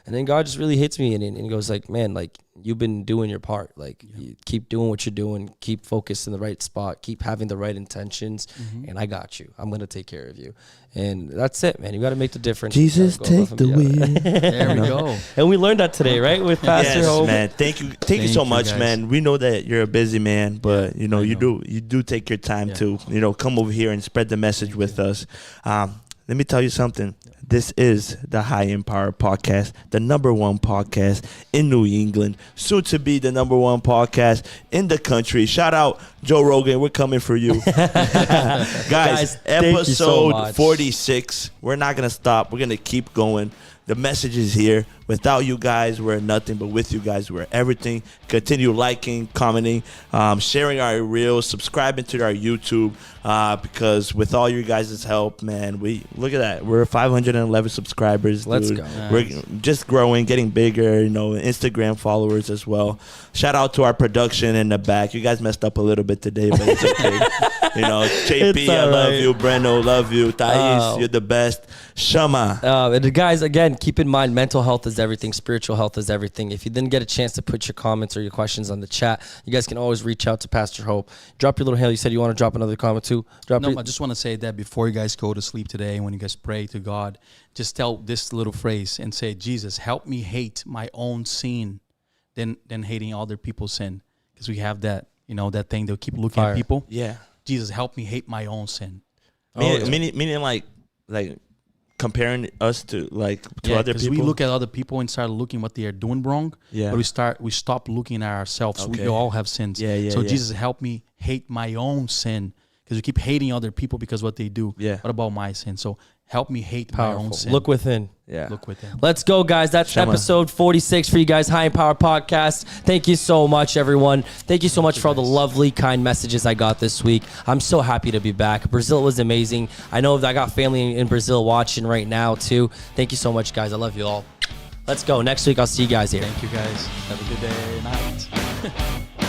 And then God just really hits me and he goes like, man, like you've been doing your part. Like you keep doing what you're doing, keep focused in the right spot, keep having the right intentions, and I got you. I'm going to take care of you. And that's it, man. You got to make the difference. Jesus, take the wheel. There we go. And we learned that today, right? With Pastor Hope. Man. Thank you so much, guys. man. We know that you're a busy man, but you know you do take your time to come over here and spread the message with us. Let me tell you something. This is the High in Power podcast, the #1 podcast in New England, soon to be the #1 podcast in the country. Shout out Joe Rogan. We're coming for you. Guys, thank you so episode much. 46. We're not going to stop. We're going to keep going. The message is here. Without you guys, we're nothing, but with you guys, we're everything. Continue liking, commenting, sharing our reels, subscribing to our YouTube, because with all your guys' help, man, we look at that. We're 511 subscribers. Let's dude. go. We're just growing, getting bigger, Instagram followers as well. Shout out to our production in the back. You guys messed up a little bit today, but it's okay. JP, I love you. Breno, love you. Thais, you're the best. Shama. And guys, again, keep in mind, mental health is everything. Spiritual health is everything. If you didn't get a chance to put your comments or your questions on the chat, you guys can always reach out to Pastor Hope. Drop your little hail. You said you want to drop another comment too. I just want to say that before you guys go to sleep today, when you guys pray to God, just tell this little phrase and say, Jesus, help me hate my own sin than hating other people's sin. Because we have that, that thing they'll keep looking at people. Yeah. Jesus, help me hate my own sin. Meaning like comparing us to other people. We look at other people and start looking what they are doing wrong. Yeah. But we stop looking at ourselves. Okay. We all have sins. So Jesus, help me hate my own sin, because we keep hating other people because what they do. Yeah. What about my sin? So help me hate my own sin. Look within. Yeah. Look within. Let's go, guys. That's Shama. episode 46 for you guys. High in Power Podcast. Thank you so much, everyone. Thank you so much for all the lovely, kind messages I got this week. I'm so happy to be back. Brazil was amazing. I know that I got family in Brazil watching right now, too. Thank you so much, guys. I love you all. Let's go. Next week, I'll see you guys here. Thank you, guys. Have a good day, night.